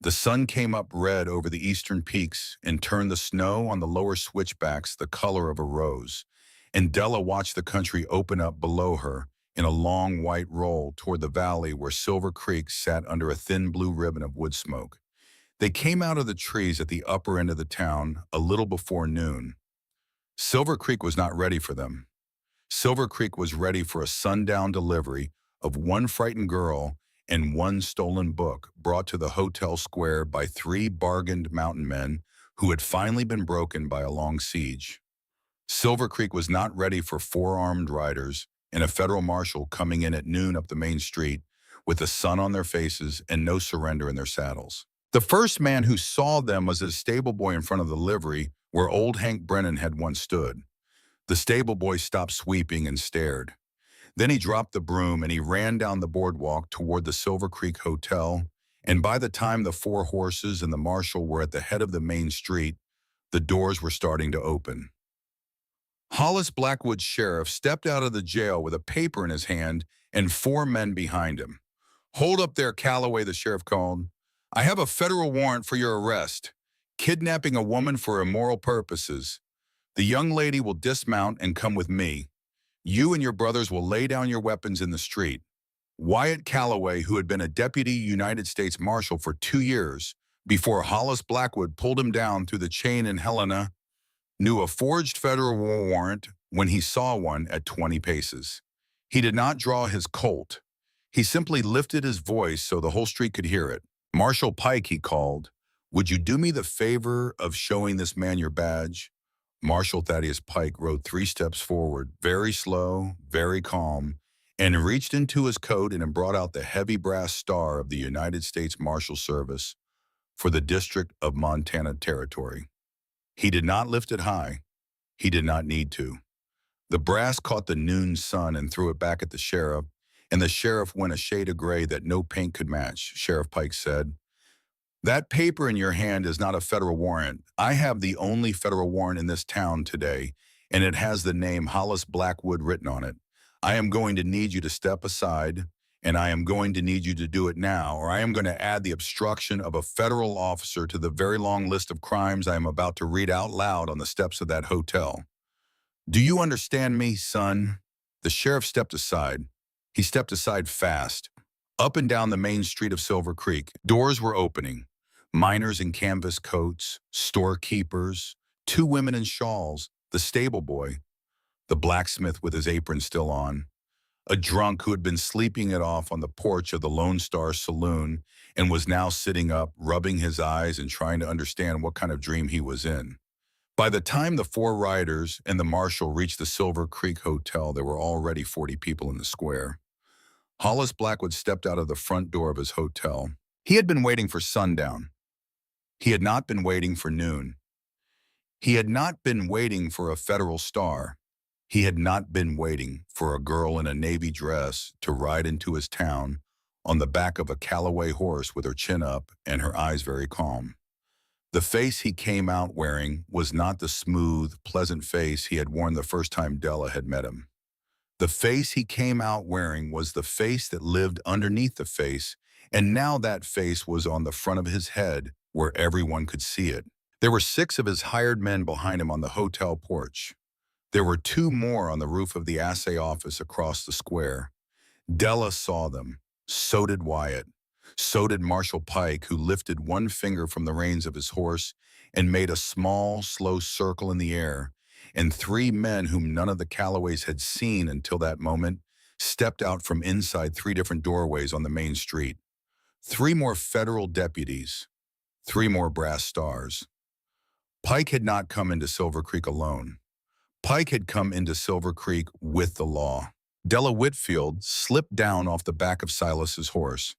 The sun came up red over the eastern peaks and turned the snow on the lower switchbacks the color of a rose, and Della watched the country open up below her in a long white roll toward the valley where Silver Creek sat under a thin blue ribbon of wood smoke. They came out of the trees at the upper end of the town a little before noon. Silver Creek was not ready for them. Silver Creek was ready for a sundown delivery of one frightened girl and one stolen book brought to the hotel square by three bargained mountain men who had finally been broken by a long siege. Silver Creek was not ready for four armed riders and a federal marshal coming in at noon up the main street with the sun on their faces and no surrender in their saddles. The first man who saw them was a stable boy in front of the livery where old Hank Brennan had once stood. The stable boy stopped sweeping and stared. Then he dropped the broom and he ran down the boardwalk toward the Silver Creek Hotel, and by the time the four horses and the marshal were at the head of the main street, the doors were starting to open. Hollis Blackwood's sheriff stepped out of the jail with a paper in his hand and four men behind him. "Hold up there, Calloway," the sheriff called. "I have a federal warrant for your arrest. Kidnapping a woman for immoral purposes. The young lady will dismount and come with me. You and your brothers will lay down your weapons in the street." Wyatt Calloway, who had been a deputy United States Marshal for 2 years before Hollis Blackwood pulled him down through the chain in Helena, knew a forged federal warrant when he saw one at 20 paces. He did not draw his Colt. He simply lifted his voice so the whole street could hear it. "Marshal Pike," he called, "would you do me the favor of showing this man your badge?" Marshal Thaddeus Pike rode 3 steps forward, very slow, very calm, and reached into his coat and brought out the heavy brass star of the United States Marshal Service for the District of Montana Territory. He did not lift it high. He did not need to. The brass caught the noon sun and threw it back at the sheriff, and the sheriff went a shade of gray that no paint could match. Sheriff Pike said, "That paper in your hand is not a federal warrant. I have the only federal warrant in this town today, and it has the name Hollis Blackwood written on it. I am going to need you to step aside, and I am going to need you to do it now, or I am going to add the obstruction of a federal officer to the very long list of crimes I am about to read out loud on the steps of that hotel. Do you understand me, son?" The sheriff stepped aside. He stepped aside fast. Up and down the main street of Silver Creek, doors were opening. Miners in canvas coats, storekeepers, 2 women in shawls, the stable boy, the blacksmith with his apron still on, a drunk who had been sleeping it off on the porch of the Lone Star Saloon and was now sitting up, rubbing his eyes and trying to understand what kind of dream he was in. By the time the 4 riders and the marshal reached the Silver Creek Hotel, there were already 40 people in the square. Hollis Blackwood stepped out of the front door of his hotel. He had been waiting for sundown. He had not been waiting for noon. He had not been waiting for a federal star. He had not been waiting for a girl in a navy dress to ride into his town on the back of a Callaway horse with her chin up and her eyes very calm. The face he came out wearing was not the smooth, pleasant face he had worn the first time Della had met him. The face he came out wearing was the face that lived underneath the face, and now that face was on the front of his head where everyone could see it. There were 6 of his hired men behind him on the hotel porch. There were 2 more on the roof of the assay office across the square. Della saw them. So did Wyatt. So did Marshal Pike, who lifted one finger from the reins of his horse and made a small, slow circle in the air, and 3 men whom none of the Callaways had seen until that moment stepped out from inside 3 different doorways on the main street. 3 more federal deputies. 3 more brass stars. Pike had not come into Silver Creek alone. Pike had come into Silver Creek with the law. Della Whitfield slipped down off the back of Silas's horse.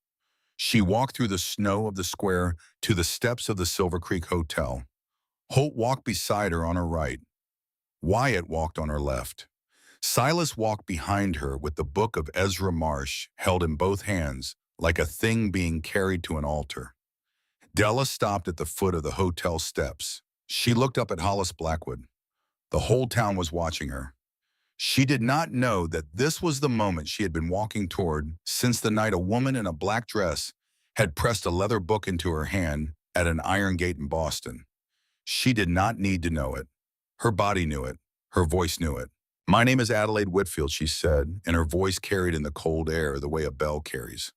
She walked through the snow of the square to the steps of the Silver Creek Hotel. Holt walked beside her on her right. Wyatt walked on her left. Silas walked behind her with the book of Ezra Marsh held in both hands like a thing being carried to an altar. Della stopped at the foot of the hotel steps. She looked up at Hollis Blackwood. The whole town was watching her. She did not know that this was the moment she had been walking toward since the night a woman in a black dress had pressed a leather book into her hand at an iron gate in Boston. She did not need to know it. Her body knew it. Her voice knew it. "My name is Adelaide Whitfield," she said, and her voice carried in the cold air the way a bell carries.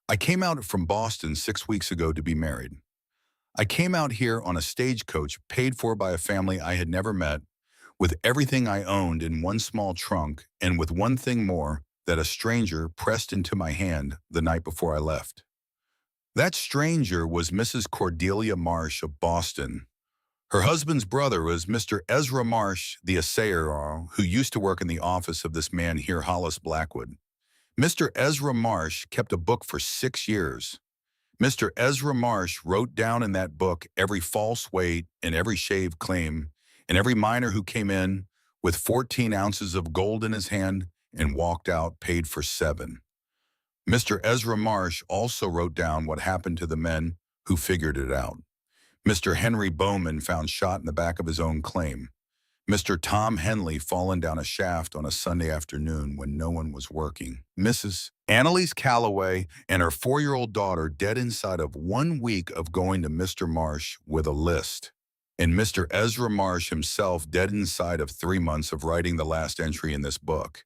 "I came out from Boston 6 weeks ago to be married. I came out here on a stagecoach paid for by a family I had never met, with everything I owned in one small trunk and with one thing more that a stranger pressed into my hand the night before I left. That stranger was Mrs. Cordelia Marsh of Boston. Her husband's brother was Mr. Ezra Marsh, the assayer who used to work in the office of this man here, Hollis Blackwood. Mr. Ezra Marsh kept a book for 6 years. Mr. Ezra Marsh wrote down in that book every false weight and every shaved claim, and every miner who came in with 14 ounces of gold in his hand and walked out paid for 7. Mr. Ezra Marsh also wrote down what happened to the men who figured it out. Mr. Henry Bowman found shot in the back of his own claim. Mr. Tom Henley fallen down a shaft on a Sunday afternoon when no one was working. Mrs. Annalise Calloway and her 4-year-old daughter dead inside of 1 week of going to Mr. Marsh with a list. And Mr. Ezra Marsh himself dead inside of 3 months of writing the last entry in this book.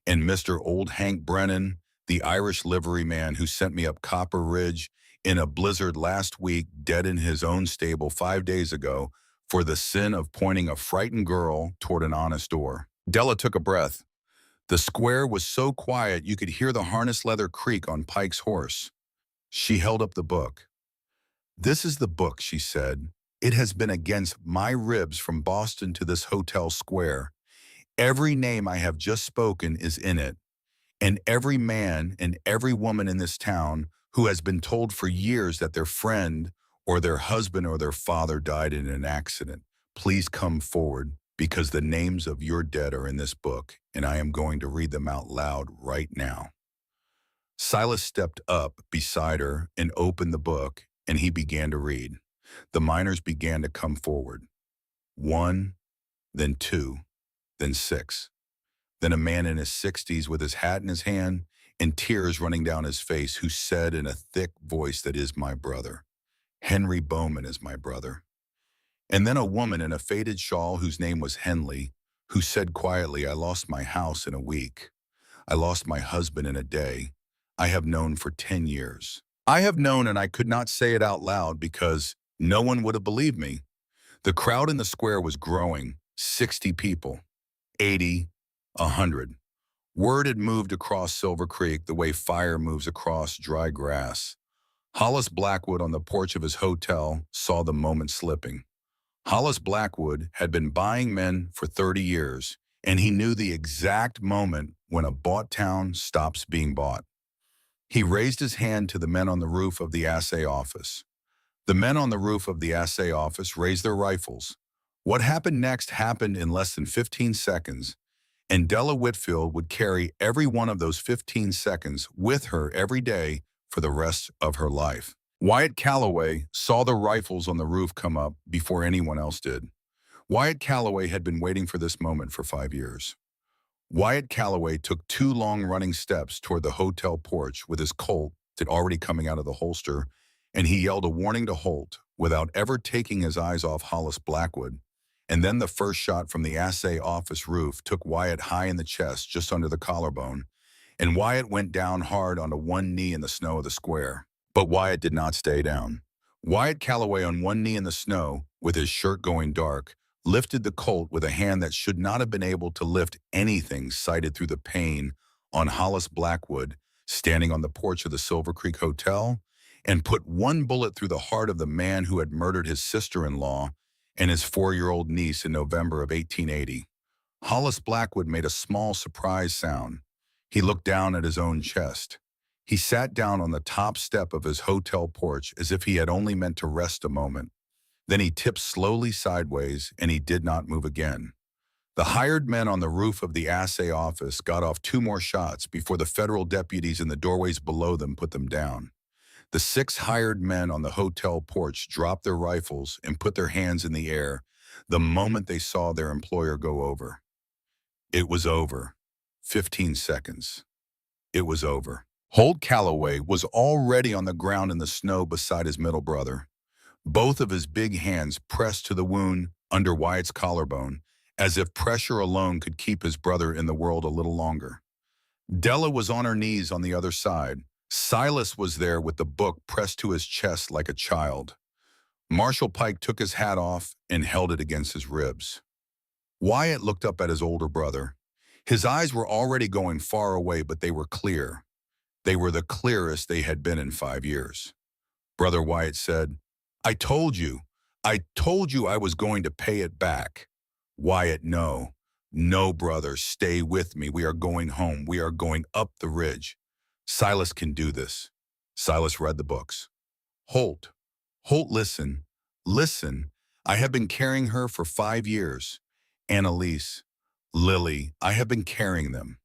And Mr. Old Hank Brennan, the Irish liveryman who sent me up Copper Ridge in a blizzard last week, dead in his own stable 5 days ago for the sin of pointing a frightened girl toward an honest door. Della took a breath. The square was so quiet you could hear the harness leather creak on Pike's horse. She held up the book. "This is the book," she said. "It has been against my ribs from Boston to this hotel square. Every name I have just spoken is in it, and every man and every woman in this town who has been told for years that their friend or their husband or their father died in an accident. Please come forward, because the names of your dead are in this book, and I am going to read them out loud right now." Silas stepped up beside her and opened the book, and he began to read. The miners began to come forward. 1, then 2, then 6. Then a man in his 60s with his hat in his hand and tears running down his face, who said in a thick voice, "That is my brother. Henry Bowman is my brother." And then a woman in a faded shawl whose name was Henley, who said quietly, "I lost my house in a week. I lost my husband in a day. I have known for 10 years. I have known, and I could not say it out loud because no one would have believed me." The crowd in the square was growing. 60 people, 80, 100. Word had moved across Silver Creek the way fire moves across dry grass. Hollis Blackwood on the porch of his hotel saw the moment slipping. Hollis Blackwood had been buying men for 30 years, and he knew the exact moment when a bought town stops being bought. He raised his hand to the men on the roof of the assay office. The men on the roof of the assay office raised their rifles. What happened next happened in less than 15 seconds, and Della Whitfield would carry every one of those 15 seconds with her every day for the rest of her life. Wyatt Calloway saw the rifles on the roof come up before anyone else did. Wyatt Calloway had been waiting for this moment for 5 years. Wyatt Calloway took 2 long running steps toward the hotel porch with his Colt already coming out of the holster, and he yelled a warning to halt without ever taking his eyes off Hollis Blackwood. And then the first shot from the assay office roof took Wyatt high in the chest, just under the collarbone, and Wyatt went down hard onto one knee in the snow of the square. But Wyatt did not stay down. Wyatt Calloway, on one knee in the snow, with his shirt going dark, lifted the Colt with a hand that should not have been able to lift anything sighted through the pane on Hollis Blackwood, standing on the porch of the Silver Creek Hotel, and put one bullet through the heart of the man who had murdered his sister-in-law and his 4-year-old niece in November of 1880. Hollis Blackwood made a small surprise sound. He looked down at his own chest. He sat down on the top step of his hotel porch as if he had only meant to rest a moment. Then he tipped slowly sideways, and he did not move again. The hired men on the roof of the assay office got off 2 more shots before the federal deputies in the doorways below them put them down. The 6 hired men on the hotel porch dropped their rifles and put their hands in the air the moment they saw their employer go over. It was over. 15 seconds. It was over. Holt Calloway was already on the ground in the snow beside his middle brother, both of his big hands pressed to the wound under Wyatt's collarbone, as if pressure alone could keep his brother in the world a little longer. Della was on her knees on the other side. Silas was there with the book pressed to his chest like a child. Marshal Pike took his hat off and held it against his ribs. Wyatt looked up at his older brother. His eyes were already going far away, but they were clear. They were the clearest they had been in 5 years. Brother Wyatt said, I told you. I told you I was going to pay it back. Wyatt, no. No, brother, stay with me. We are going home. We are going up the ridge. Silas can do this. Silas read the books. Holt. Holt, listen. Listen. I have been carrying her for 5 years. Annalise. Lily. I have been carrying them.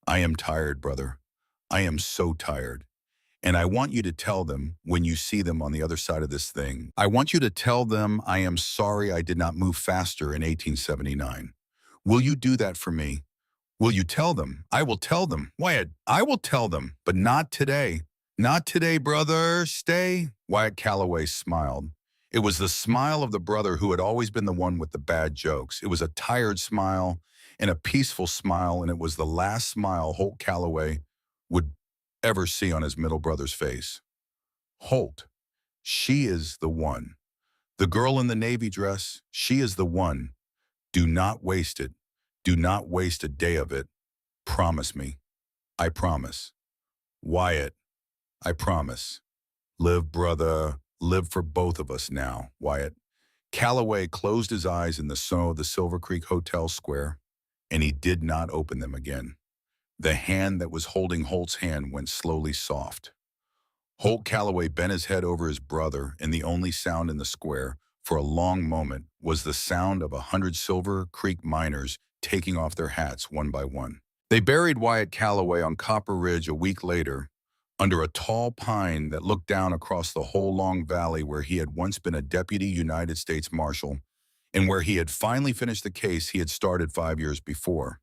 I am tired, brother. I am so tired. And I want you to tell them, when you see them on the other side of this thing, I want you to tell them I am sorry I did not move faster in 1879. Will you do that for me? Will you tell them? I will tell them. Wyatt, I will tell them, but not today. Not today, brother. Stay. Wyatt Calloway smiled. It was the smile of the brother who had always been the one with the bad jokes. It was a tired smile and a peaceful smile, and it was the last smile Holt Calloway would ever see on his middle brother's face. Holt, she is the one. The girl in the navy dress, she is the one. Do not waste it. Do not waste a day of it. Promise me. I promise. Wyatt, I promise. Live, brother. Live for both of us now, Wyatt. Calloway closed his eyes in the snow of the Silver Creek Hotel square, and he did not open them again. The hand that was holding Holt's hand went slowly soft. Holt Calloway bent his head over his brother, and the only sound in the square, for a long moment, was the sound of 100 Silver Creek miners taking off their hats one by one. They buried Wyatt Calloway on Copper Ridge a week later, under a tall pine that looked down across the whole long valley where he had once been a deputy United States Marshal, and where he had finally finished the case he had started 5 years before.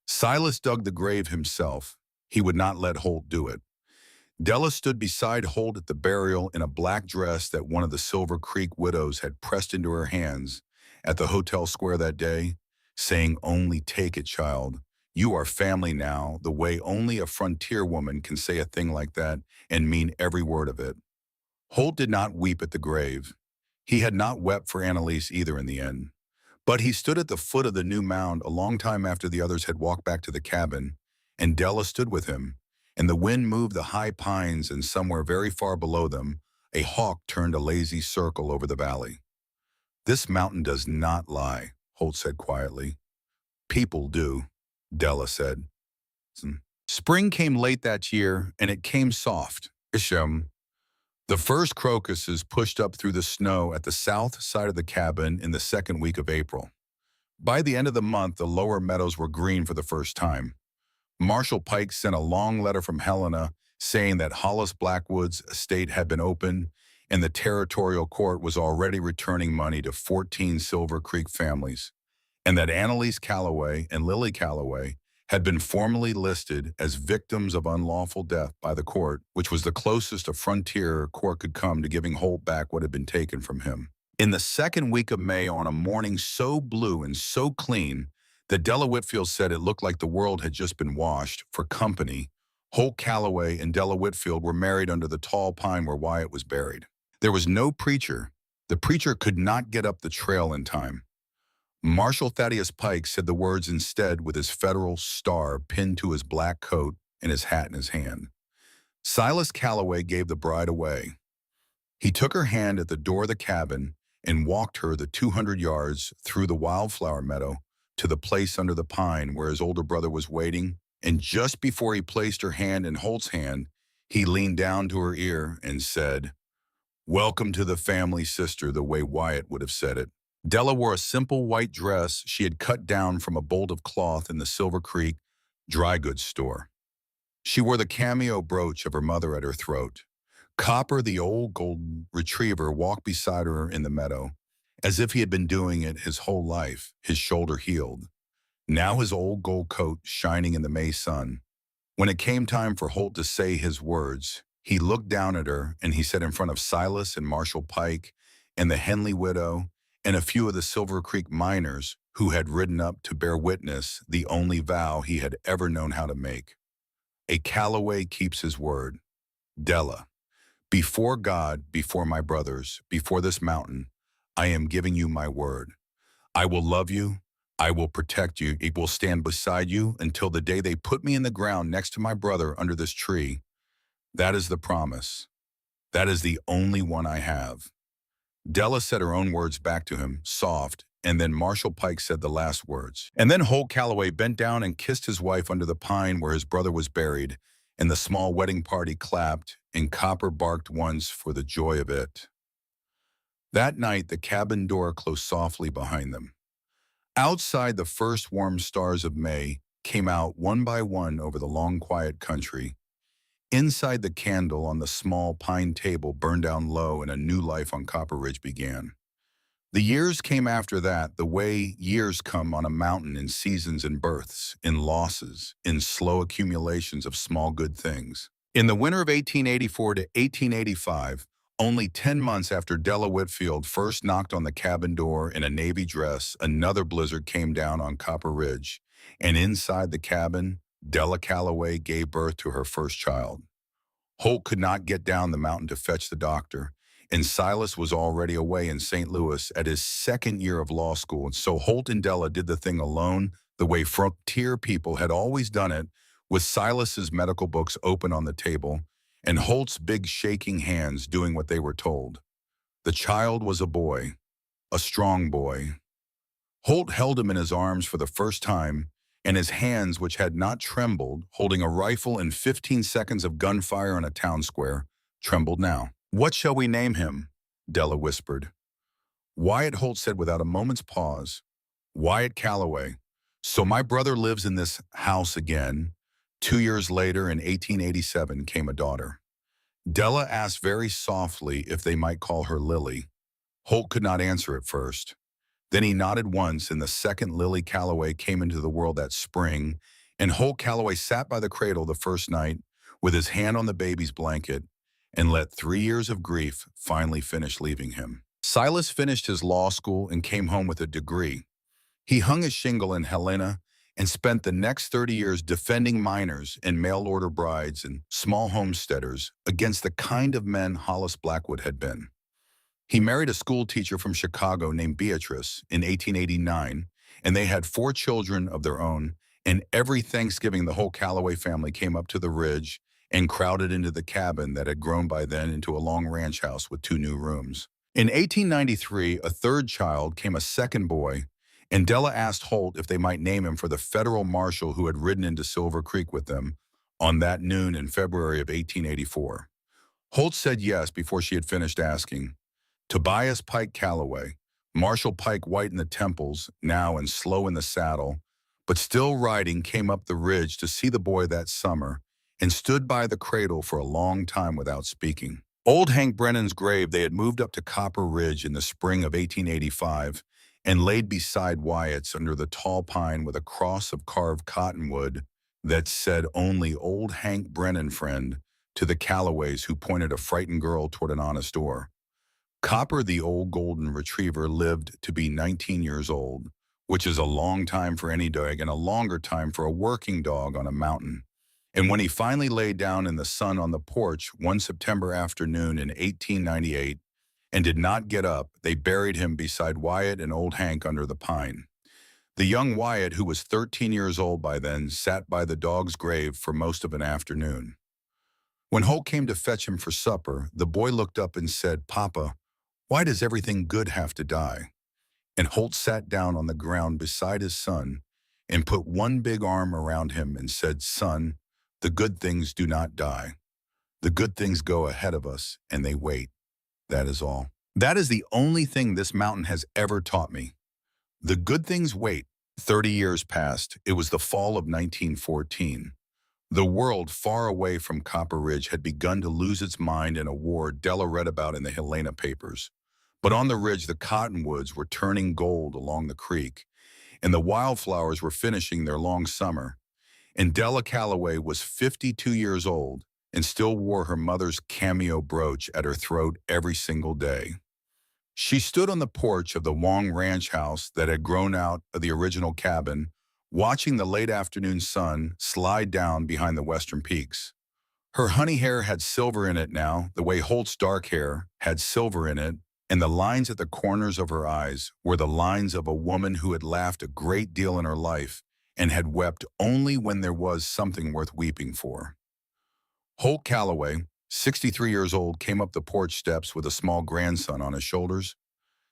Silas dug the grave himself. He would not let Holt do it. Della stood beside Holt at the burial in a black dress that one of the Silver Creek widows had pressed into her hands at the hotel square that day, saying, "Only take it, child. You are family now, the way only a frontier woman can say a thing like that and mean every word of it." Holt did not weep at the grave. He had not wept for Annalise either in the end. But he stood at the foot of the new mound a long time after the others had walked back to the cabin, and Della stood with him, and the wind moved the high pines, and somewhere very far below them, a hawk turned a lazy circle over the valley. "This mountain does not lie," Holt said quietly. "People do," Della said. Spring came late that year, and it came soft. Isham. The first crocuses pushed up through the snow at the south side of the cabin in the second week of April. By the end of the month, the lower meadows were green for the first time. Marshal Pike sent a long letter from Helena saying that Hollis Blackwood's estate had been opened and the territorial court was already returning money to 14 Silver Creek families, and that Annalise Calloway and Lily Calloway had been formally listed as victims of unlawful death by the court, which was the closest a frontier court could come to giving Holt back what had been taken from him. In the second week of May, on a morning so blue and so clean that Della Whitfield said it looked like the world had just been washed for company, Holt Calloway and Della Whitfield were married under the tall pine where Wyatt was buried. There was no preacher. The preacher could not get up the trail in time. Marshal Thaddeus Pike said the words instead with his federal star pinned to his black coat and his hat in his hand. Silas Calloway gave the bride away. He took her hand at the door of the cabin and walked her the 200 yards through the wildflower meadow to the place under the pine where his older brother was waiting, and just before he placed her hand in Holt's hand, he leaned down to her ear and said, "Welcome to the family, sister," the way Wyatt would have said it. Della wore a simple white dress she had cut down from a bolt of cloth in the Silver Creek dry goods store. She wore the cameo brooch of her mother at her throat. Copper, the old golden retriever, walked beside her in the meadow, as if he had been doing it his whole life, his shoulder healed. Now his old gold coat shining in the May sun. When it came time for Holt to say his words, he looked down at her and he said in front of Silas and Marshal Pike and the Henley widow and a few of the Silver Creek miners who had ridden up to bear witness the only vow he had ever known how to make. "A Calloway keeps his word. Della, before God, before my brothers, before this mountain, I am giving you my word. I will love you. I will protect you. It will stand beside you until the day they put me in the ground next to my brother under this tree. That is the promise. That is the only one I have." Della said her own words back to him, soft, and then Marshall Pike said the last words. And then Holt Calloway bent down and kissed his wife under the pine where his brother was buried, and the small wedding party clapped, and Copper barked once for the joy of it. That night, the cabin door closed softly behind them. Outside, the first warm stars of May came out one by one over the long, quiet country. Inside, the candle on the small pine table burned down low and a new life on Copper Ridge began. The years came after that, the way years come on a mountain in seasons and births, in losses, in slow accumulations of small good things. In the winter of 1884 to 1885, only 10 months after Della Whitfield first knocked on the cabin door in a navy dress, another blizzard came down on Copper Ridge, and inside the cabin, Della Calloway gave birth to her first child. Holt could not get down the mountain to fetch the doctor, and Silas was already away in St. Louis at his second year of law school, and so Holt and Della did the thing alone, the way frontier people had always done it, with Silas's medical books open on the table, and Holt's big shaking hands doing what they were told. The child was a boy, a strong boy. Holt held him in his arms for the first time, and his hands, which had not trembled, holding a rifle and 15 seconds of gunfire on a town square, trembled now. "What shall we name him?" Della whispered. Wyatt, Holt said without a moment's pause. "Wyatt Calloway. So my brother lives in this house again." 2 years later, in 1887, came a daughter. Della asked very softly if they might call her Lily. Holt could not answer at first. Then he nodded once, and the second Lily Calloway came into the world that spring, and Holt Calloway sat by the cradle the first night with his hand on the baby's blanket and let 3 years of grief finally finish leaving him. Silas finished his law school and came home with a degree. He hung his shingle in Helena and spent the next 30 years defending minors and mail-order brides and small homesteaders against the kind of men Hollis Blackwood had been. He married a school teacher from Chicago named Beatrice in 1889, and they had 4 children of their own, and every Thanksgiving the whole Calloway family came up to the ridge and crowded into the cabin that had grown by then into a long ranch house with 2 new rooms. In 1893, a third child came, a second boy, and Della asked Holt if they might name him for the federal marshal who had ridden into Silver Creek with them on that noon in February of 1884. Holt said yes before she had finished asking. Tobias Pike Calloway, Marshal Pike, white in the temples, now and slow in the saddle, but still riding, came up the ridge to see the boy that summer and stood by the cradle for a long time without speaking. Old Hank Brennan's grave they had moved up to Copper Ridge in the spring of 1885 and laid beside Wyatt's under the tall pine with a cross of carved cottonwood that said only "Old Hank Brennan, friend," to the Calloways, who pointed a frightened girl toward an honest door. Copper, the old golden retriever, lived to be 19 years old, which is a long time for any dog and a longer time for a working dog on a mountain. And when he finally lay down in the sun on the porch one September afternoon in 1898 and did not get up, they buried him beside Wyatt and old Hank under the pine. The young Wyatt, who was 13 years old by then, sat by the dog's grave for most of an afternoon. When Holt came to fetch him for supper, the boy looked up and said, "Papa, why does everything good have to die?" And Holt sat down on the ground beside his son and put one big arm around him and said, "Son, the good things do not die. The good things go ahead of us, and they wait. That is all. That is the only thing this mountain has ever taught me. The good things wait." 30 years passed. It was the fall of 1914. The world far away from Copper Ridge had begun to lose its mind in a war Della read about in the Helena papers. But on the ridge, the cottonwoods were turning gold along the creek, and the wildflowers were finishing their long summer. And Della Calloway was 52 years old and still wore her mother's cameo brooch at her throat every single day. She stood on the porch of the Wong Ranch house that had grown out of the original cabin, watching the late afternoon sun slide down behind the western peaks. Her honey hair had silver in it now, the way Holt's dark hair had silver in it, and the lines at the corners of her eyes were the lines of a woman who had laughed a great deal in her life and had wept only when there was something worth weeping for. Holt Calloway, 63 years old, came up the porch steps with a small grandson on his shoulders.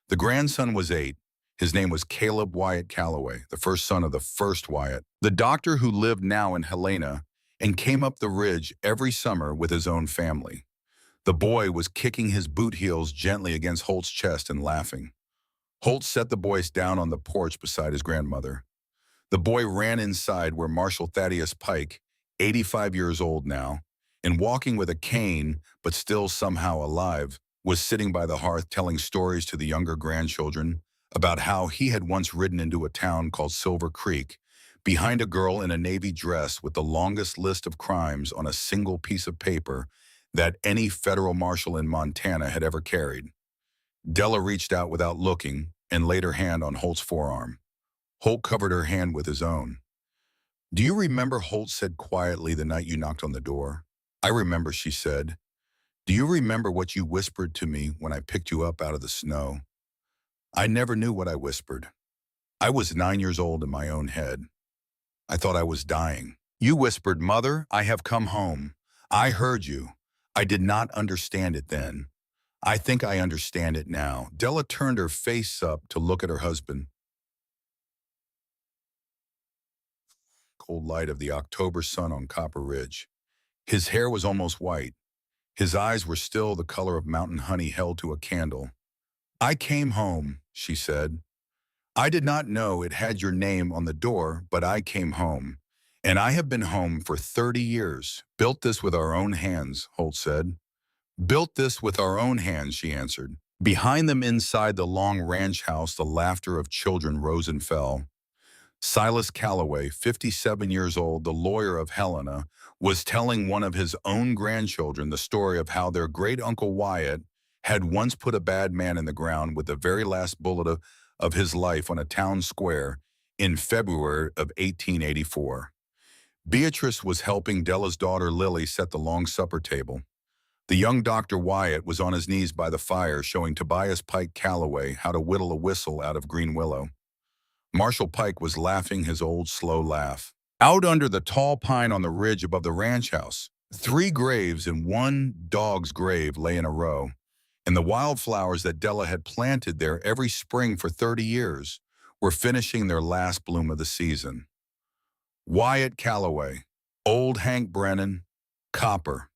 The grandson was 8. His name was Caleb Wyatt Calloway, the first son of the first Wyatt, the doctor who lived now in Helena and came up the ridge every summer with his own family. The boy was kicking his boot heels gently against Holt's chest and laughing. Holt set the boys down on the porch beside his grandmother. The boy ran inside where Marshal Thaddeus Pike, 85 years old now, and walking with a cane but still somehow alive, was sitting by the hearth telling stories to the younger grandchildren about how he had once ridden into a town called Silver Creek behind a girl in a navy dress with the longest list of crimes on a single piece of paper that any federal marshal in Montana had ever carried. Della reached out without looking and laid her hand on Holt's forearm. Holt covered her hand with his own. "Do you remember," Holt said quietly, "the night you knocked on the door?" "I remember," she said. "Do you remember what you whispered to me when I picked you up out of the snow?" "I never knew what I whispered. I was 9 years old in my own head. I thought I was dying. You whispered, 'Mother, I have come home.' I heard you. I did not understand it then. I think I understand it now." Della turned her face up to look at her husband. Cold light of the October sun on Copper Ridge. His hair was almost white. His eyes were still the color of mountain honey held to a candle. "I came home," she said. "I did not know it had your name on the door, but I came home. And I have been home for 30 years. Built this with our own hands," Holt said. "Built this with our own hands," she answered. Behind them inside the long ranch house, the laughter of children rose and fell. Silas Calloway, 57 years old, the lawyer of Helena, was telling one of his own grandchildren the story of how their great-uncle Wyatt had once put a bad man in the ground with the very last bullet of his life on a town square in February of 1884. Beatrice was helping Della's daughter Lily set the long supper table. The young Dr. Wyatt was on his knees by the fire showing Tobias Pike Calloway how to whittle a whistle out of green willow. Marshal Pike was laughing his old slow laugh. Out under the tall pine on the ridge above the ranch house, 3 graves and 1 dog's grave lay in a row, and the wildflowers that Della had planted there every spring for 30 years were finishing their last bloom of the season. Wyatt Calloway, Old Hank Brennan, Copper.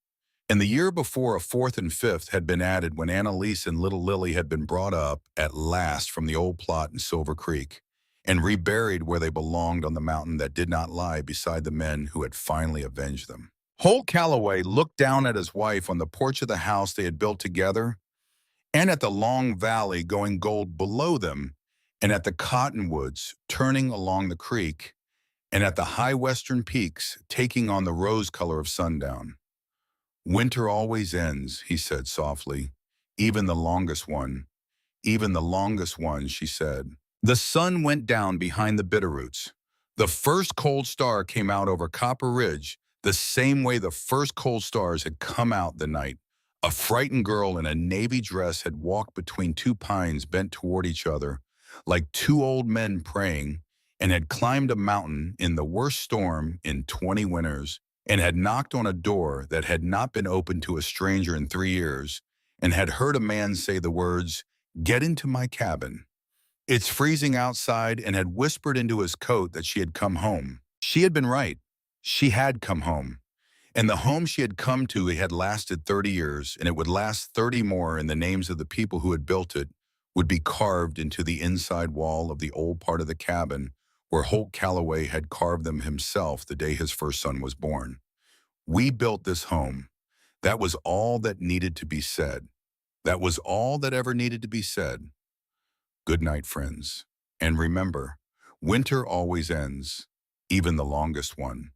And the year before, a 4th and 5th had been added when Annalise and little Lily had been brought up at last from the old plot in Silver Creek and reburied where they belonged on the mountain that did not lie beside the men who had finally avenged them. Holt Calloway looked down at his wife on the porch of the house they had built together, and at the long valley going gold below them, and at the cottonwoods turning along the creek, and at the high western peaks taking on the rose color of sundown. "Winter always ends," he said softly. "Even the longest one. Even the longest one," she said. The sun went down behind the Bitterroots. The first cold star came out over Copper Ridge the same way the first cold stars had come out the night. A frightened girl in a navy dress had walked between 2 pines bent toward each other, like 2 old men praying, and had climbed a mountain in the worst storm in 20 winters, and had knocked on a door that had not been opened to a stranger in 3 years, and had heard a man say the words, "Get into my cabin." It's freezing outside, and had whispered into his coat that she had come home. She had been right. She had come home. And the home she had come to had lasted 30 years, and it would last 30 more, and the names of the people who had built it would be carved into the inside wall of the old part of the cabin where Holt Calloway had carved them himself the day his first son was born. "We built this home." That was all that needed to be said. That was all that ever needed to be said. Good night, friends. And remember, winter always ends, even the longest one.